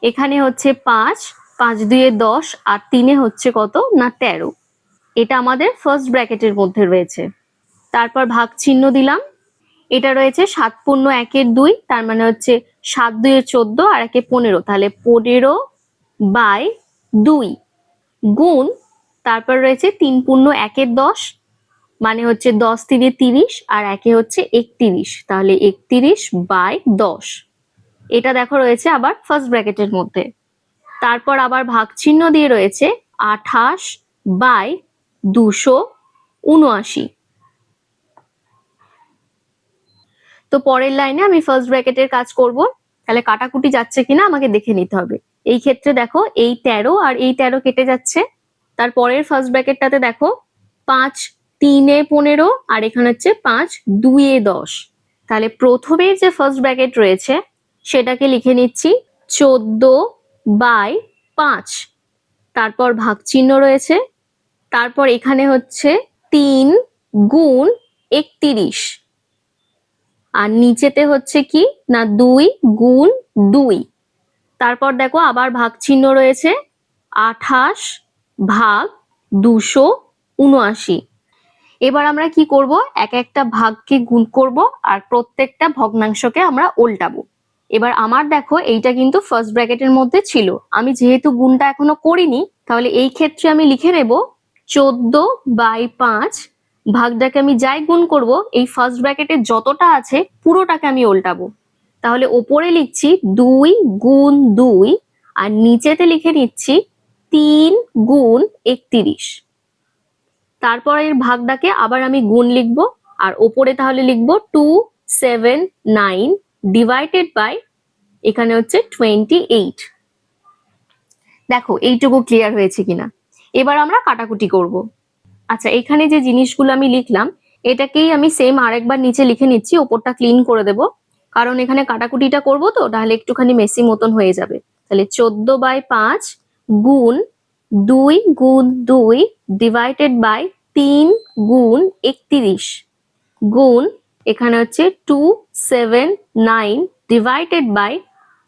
এখানে হচ্ছে 5 5 2 10, আর 3 হচ্ছে কত না 13। এটা আমাদের ফার্স্ট ব্র্যাকেটের মধ্যে রয়েছে। তারপর ভাগ চিহ্ন দিলাম, এটা রয়েছে 7/1 2, তার মানে হচ্ছে 7 2 14, আর 1 15, তাহলে 15/2 গুণ তারপর রয়েছে 3/1 10, মানে হচ্ছে 10 3 30, আর 1 হচ্ছে 31, তাহলে 31/10। এটা দেখো রয়েছে আবার ফার্স্ট ব্র্যাকেটের মধ্যে। তারপর আবার ভাগ চিহ্ন দিয়ে রয়েছে 28/279। তো পরের লাইনে আমি ফার্স্ট ব্র্যাকেটের কাজ করব। তাহলে কাটাকুটি যাচ্ছে কিনা আমাকে দেখে নিতে হবে। এই ক্ষেত্রে দেখো এই 13 আর এই 13 কেটে যাচ্ছে, তারপরের ফার্স্ট ব্র্যাকেটটাতে দেখো 5 3 15 আর এখানে হচ্ছে 5 2 10। তাহলে প্রথমের যে ফার্স্ট ব্র্যাকেট রয়েছে সেটাকে লিখে নিচ্ছি 14/5। তারপর ভাগ চিহ্ন রয়েছে, তারপর এখানে হচ্ছে 3 গুণ 31, আর নিচেতে হচ্ছে কি না 2 গুণ 2। তারপর দেখো আবার ভাগ চিহ্ন রয়েছে 28 ভাগ 279। এবার আমরা কি করব, এক একটা ভাগকে গুণ করব আর প্রত্যেকটা ভগ্নাংশকে আমরা উল্টাবো। এবার আমার দেখো এইটা কিন্তু ফার্স্ট ব্র্যাকেটের মধ্যে ছিল, আমি যেহেতু গুণটা এখনো করিনি তাহলে এই ক্ষেত্রে আমি লিখে নেব 14/5 ভাগটাকে আমি যাই গুণ করব এই ফার্স্ট ব্র্যাকেটে যতটা আছে পুরোটাকে আমি উল্টাবো। তাহলে ওপরে লিখছি 2 গুণ 2 আর নিচেতে লিখে নিচ্ছি 3 গুণ 31। তারপর এর ভাগটাকে আবার আমি গুণ লিখবো আর ওপরে তাহলে লিখবো 279 ডিভাইডেড বাই এখানে হচ্ছে 28। দেখো এইটুকু ক্লিয়ার হয়েছে কিনা। এবার আমরা কাটাকুটি করব। আচ্ছা, এখানে যে জিনিসগুলো আমি লিখলাম এটাকেই আমি সেম আরেকবার নিচে লিখে নিচ্ছি, ওপরটা ক্লিন করে দেব, কারণ এখানে কাটাকুটিটা করব তো তাহলে একটুখানি মেসি মতন হয়ে যাবে। তাহলে 14/5 গুণ 2 গুণ 2 ডিভাইডেড বাই 3 গুণ 31 গুণ এখানে হচ্ছে 279 ডিভাইডেড বাই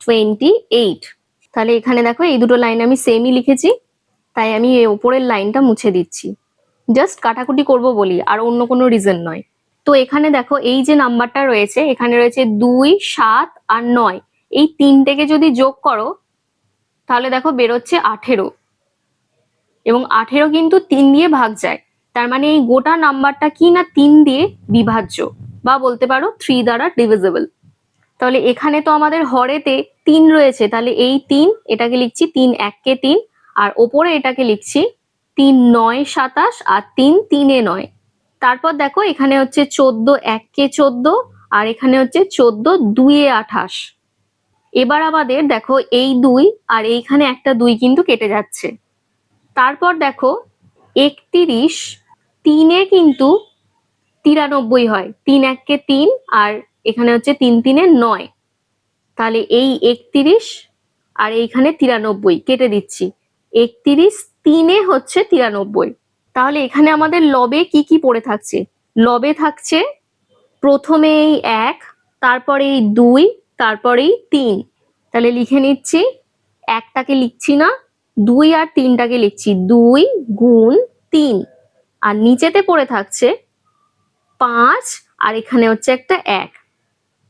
28। তাহলে এখানে দেখো এই দুটো লাইন আমি সেমই লিখেছি, তাই আমি এই উপরের লাইনটা মুছে দিচ্ছি, জাস্ট কাটাকুটি করব বলি, আর অন্য কোনো রিজন নয়। তো এখানে দেখো এই যে নাম্বারটা রয়েছে এখানে রয়েছে 2 7 আর 9, এই তিনটেকে যদি যোগ করো তাহলে দেখো বেরোচ্ছে 18, এবং 18 কিন্তু 3 দিয়ে ভাগ যায়, তার মানে এই গোটা নাম্বারটা কি না 3 দিয়ে বিভাজ্য, বা বলতে পারো 3 দ্বারা ডিভিজিবল। তাহলে এখানে তো আমাদের হরেতে 3 রয়েছে, তাহলে এই 3 এটাকে লিখছি 3 1 3, আর ওপরে এটাকে লিখছি 3 9 27 আর 3 3 9। তারপর দেখো এখানে হচ্ছে 14 1 14 আর এখানে হচ্ছে 14 2 28। এবার আমাদের দেখো এই 2 আর এইখানে একটা 2 কিন্তু কেটে যাচ্ছে। তারপর দেখো 31 3 কিন্তু 93 হয়, 3 1 3 আর এখানে হচ্ছে 3 3 9। তাহলে এই 31 আর এইখানে 93 কেটে দিচ্ছি, 31 3 হচ্ছে 93। তাহলে এখানে আমাদের লবে কি কি পড়ে থাকছে, লবে থাকছে প্রথমে এই 1, তারপরে এই 2, তারপরে এই 3। তাহলে লিখে নিচ্ছি, একটাকে লিখছি না 2 আর 3টাকে লিখছি 2 গুণ 3, আর নিচেতে পড়ে থাকছে 5 আর এখানে হচ্ছে একটা 1।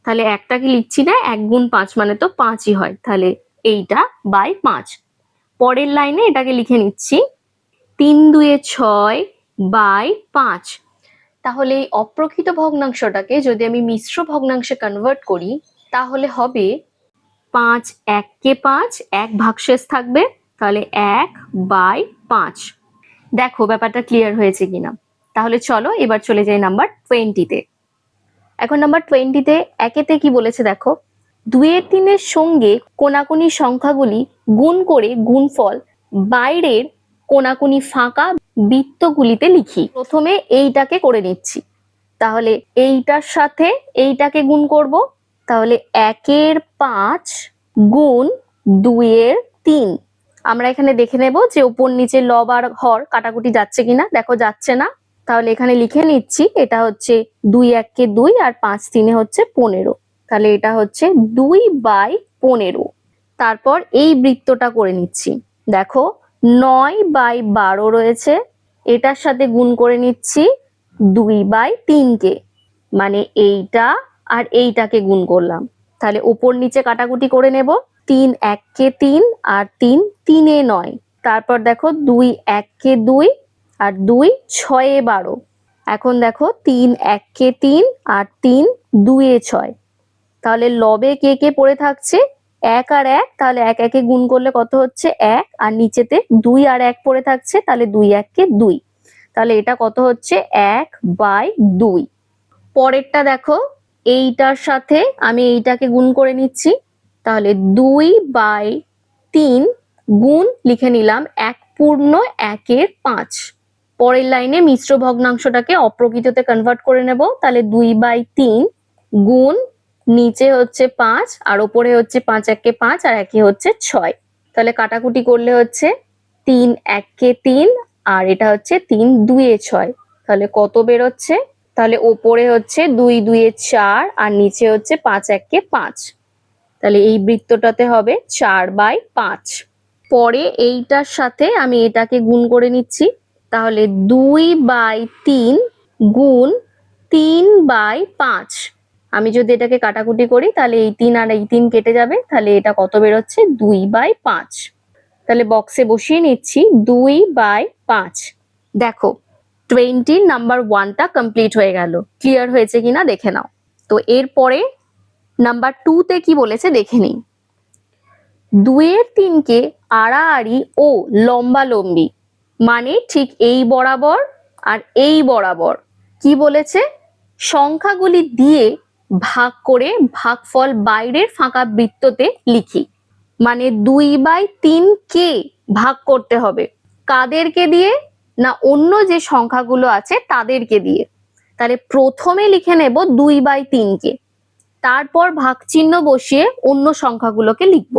তাহলে একটাকে লিখছি না, 1 গুণ 5 মানে তো 5ই হয়, তাহলে এইটা বাই 5। পরের লাইনে এটাকে লিখে নিচ্ছি 3 2 6 বাই 5। তাহলে এই অপ্রকৃত ভগ্নাংশটাকে যদি আমি মিশ্র ভগ্নাংশে কনভার্ট করি তাহলে হবে 5 1 5, 1 ভাগশেষ থাকবে, তাহলে 1/5। দেখো ব্যাপারটা ক্লিয়ার হয়েছে কিনা। তাহলে চলো এবার চলে যাই নাম্বার 20-তে। এখন নাম্বার 20-তে একেতে কি বলেছে দেখো, 2 এর 3 এর সঙ্গে কোনাকুনি সংখ্যাগুলি গুণ করে গুণফল বাইরের কোনাকুনি ফাঁকা বৃত্তগুলিতে লিখি। প্রথমে এইটাকে করে নিচ্ছি, তাহলে এইটার সাথে এইটাকে গুণ করব, তাহলে 1 5 গুণ 2 3। আমরা এখানে দেখে নেব যে উপর নিচে লব আর হর কাটাকুটি যাচ্ছে কিনা, দেখো যাচ্ছে না, তাহলে এখানে লিখে নিচ্ছি এটা হচ্ছে 2 1 2 আর 5 3 হচ্ছে 15, তাহলে এটা হচ্ছে 2/15। তারপর এই বৃত্তটা করে নিচ্ছি, দেখো 9/12 রয়েছে, এটার সাথে গুণ করে নিচ্ছি 2/3কে, মানে এইটা আর এইটাকে গুণ করলাম, তাহলে উপর নিচে কাটাকুটি করে নেব, 3 1 3 আর 3 3 9। তারপর দেখো 2 1 2 আর 2 6 12। এখন দেখো 3 1 3 আর 3 2 6। তাহলে লবে কে কে পড়ে থাকছে 1 আর 1, তাহলে 1 1 গুণ করলে কত হচ্ছে 1, আর নিচেতে 2 আর 1 পড়ে থাকছে, তাহলে 2 1 2। তাহলে এটা কত হচ্ছে 1/2। পরেরটা দেখো এইটার সাথে আমি এইটাকে গুণ করে নিচ্ছি, তাহলে 2/3 গুণ লিখে নিলাম পূর্ণ 1/5। পরের লাইনে মিশ্র ভগ্নাংশটাকে অপ্রকৃততে কনভার্ট করে নেব, তাহলে 2/3 গুণ নিচে হচ্ছে 5 আর ওপরে হচ্ছে 5 1 5 আর একে হচ্ছে 6। তাহলে কাটাকুটি করলে হচ্ছে 3 1 3 আর এটা হচ্ছে 3 2 6। তাহলে কত বেরোচ্ছে? তাহলে ওপরে হচ্ছে 2 2 4 আর নিচে হচ্ছে 5 1 5। তাহলে এই বৃত্তটাতে হবে 4/5। পরে এইটার সাথে আমি এটাকে গুণ করে নিচ্ছি, তাহলে 2/3 গুণ 3/5। আমি যদি এটাকে কাটাকুটি করি তাহলে এই 3 আর এই 3 কেটে যাবে, তাহলে এটা কত বেরোচ্ছে? 2/5। তাহলে বক্সে বসিয়ে নিচ্ছি 2/5। দেখো 20 নাম্বার 1টা কমপ্লিট হয়ে গেল। ক্লিয়ার হয়েছে কিনা দেখে নাও। তো এরপরে নাম্বার 2তে কি বলেছে দেখে নিই। 2/3কে আড়াআড়ি ও লম্বালম্বি, মানে ঠিক এই বরাবর আর এই বরাবর কি বলেছে? সংখ্যাগুলি দিয়ে ভাগ করে ভাগফল বাইরের ফাঁকা বৃত্ততে লিখি। মানে 2/3 কে ভাগ করতে হবে কাদেরকে দিয়ে? না অন্য যে সংখ্যাগুলো আছে তাদেরকে দিয়ে। তাহলে প্রথমে লিখে নেব 2/3 কে, তারপর ভাগ চিহ্ন বসিয়ে অন্য সংখ্যাগুলোকে লিখব।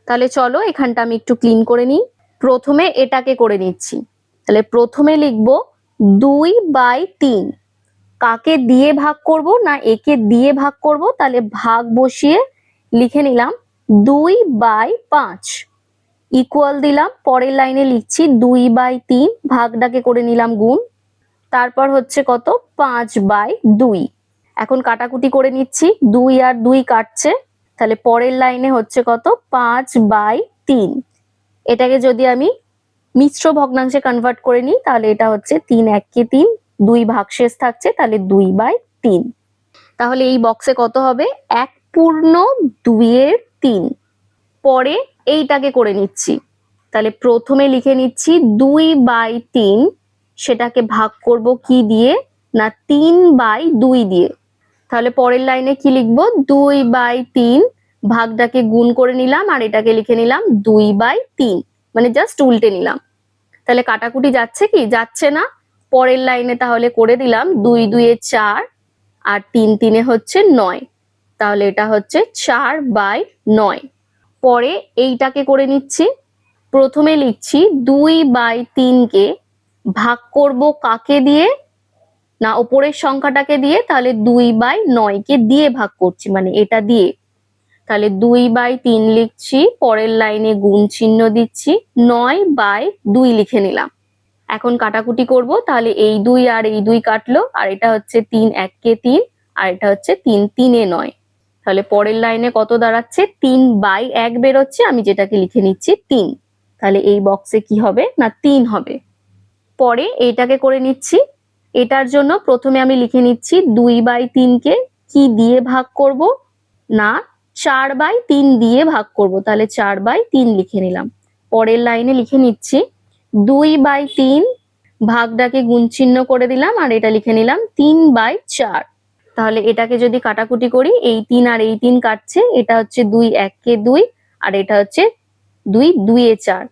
তাহলে চলো এখানটা আমি একটু ক্লিন করে নিই। প্রথমে এটাকে করে নিচ্ছি। তাহলে প্রথমে লিখব 2/3। কাকে দিয়ে ভাগ করব? না একে দিয়ে ভাগ করব, তাহলে ভাগ বসিয়ে লিখে নিলাম 2/5 ইকুয়াল দিলাম। পরের লাইনে লিখছি 2/3, ভাগটাকে করে নিলাম গুণ, তারপর হচ্ছে কত? 5/2। এখন কাটাকুটি করে নিচ্ছি, 2 আর 2 কাটছে, তাহলে পরের লাইনে হচ্ছে কত? 5/3। এটাকে যদি আমি মিশ্র ভগ্নাংশে কনভার্ট করে নিই তাহলে এটা হচ্ছে 3 1 3, 2 ভাগশেষ থাকছে, তাহলে 2/3। তাহলে এই বক্সে কত হবে? 1/2/3। পরে এইটাকে করে নিচ্ছি, তাহলে প্রথমে লিখে নিচ্ছি 2/3, সেটাকে ভাগ করব কি দিয়ে? না 3/2 দিয়ে। তাহলে পরের লাইনে কি লিখবো? 2/3, ভাগটাকে গুণ করে নিলাম আর এটাকে লিখে নিলাম 2/3, মানে জাস্ট উল্টে নিলাম। তাহলে কাটাকুটি যাচ্ছে কি? যাচ্ছে না। পরের লাইনে তাহলে করে দিলাম 2 2 4 আর 3 3 হচ্ছে 9, তাহলে এটা হচ্ছে 4/9। পরে এইটাকে করে নিচ্ছি। প্রথমে লিখছি 2/3 কে ভাগ করব কাকে দিয়ে? না উপরের সংখ্যাটাকে দিয়ে, তাহলে 2/9 কে দিয়ে ভাগ করছি, মানে এটা দিয়ে। তাহলে 2/3 লিখছি, পরের লাইনে গুণ চিহ্ন দিচ্ছি, 9/2 লিখে নিলাম। এখন কাটাকুটি করব, তাহলে এই 2 আর এই 2 কাটলো আর এটা হচ্ছে 3 1 3 আর এটা হচ্ছে 3 3 9। তাহলে পরের লাইনে কত দাঁড়াচ্ছে? 3/1 বেরোচ্ছে, আমি যেটাকে লিখে নিচ্ছি 3। তাহলে এই বক্সে কি হবে? না 3 হবে। পরে এইটাকে করে নিচ্ছি। এটার জন্য প্রথমে আমি লিখে নিচ্ছি 2/3 কে কি দিয়ে ভাগ করব? না 4/3 দিয়ে ভাগ করব, তাহলে 4/3 লিখে নিলাম। পরের লাইনে লিখে নিচ্ছি 2/3, ভাগটাকে গুণ চিহ্ন করে দিলাম আর এটা লিখে নিলাম 3/4। তাহলে এটাকে যদি কাটাকুটি করি, এই 3 আর এই 3 কাটছে, এটা হচ্ছে 2 1 2 আর এটা হচ্ছে 2 2 4।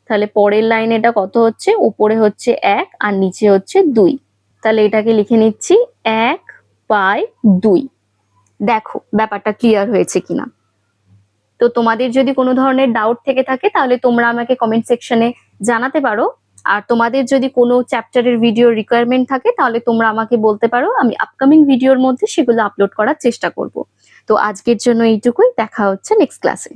তাহলে পরের লাইনে এটা কত হচ্ছে? উপরে হচ্ছে 1 আর নিচে হচ্ছে 2। তাহলে এটাকে লিখে নিচ্ছি 1/2। দেখো ব্যাপারটা ক্লিয়ার হয়েছে কিনা। তো তোমাদের যদি কোনো ধরনের ডাউট থেকে থাকে তাহলে তোমরা আমাকে কমেন্ট সেকশনে জানাতে পারো। আর তোমাদের যদি কোনো চ্যাপ্টারের ভিডিও রিকোয়ারমেন্ট থাকে তাহলে তোমরা আমাকে বলতে পারো, আমি আপকামিং ভিডিওর মধ্যে সেগুলো আপলোড করার চেষ্টা করব। তো আজকের জন্য এইটুকুই, দেখা হচ্ছে নেক্সট ক্লাসে।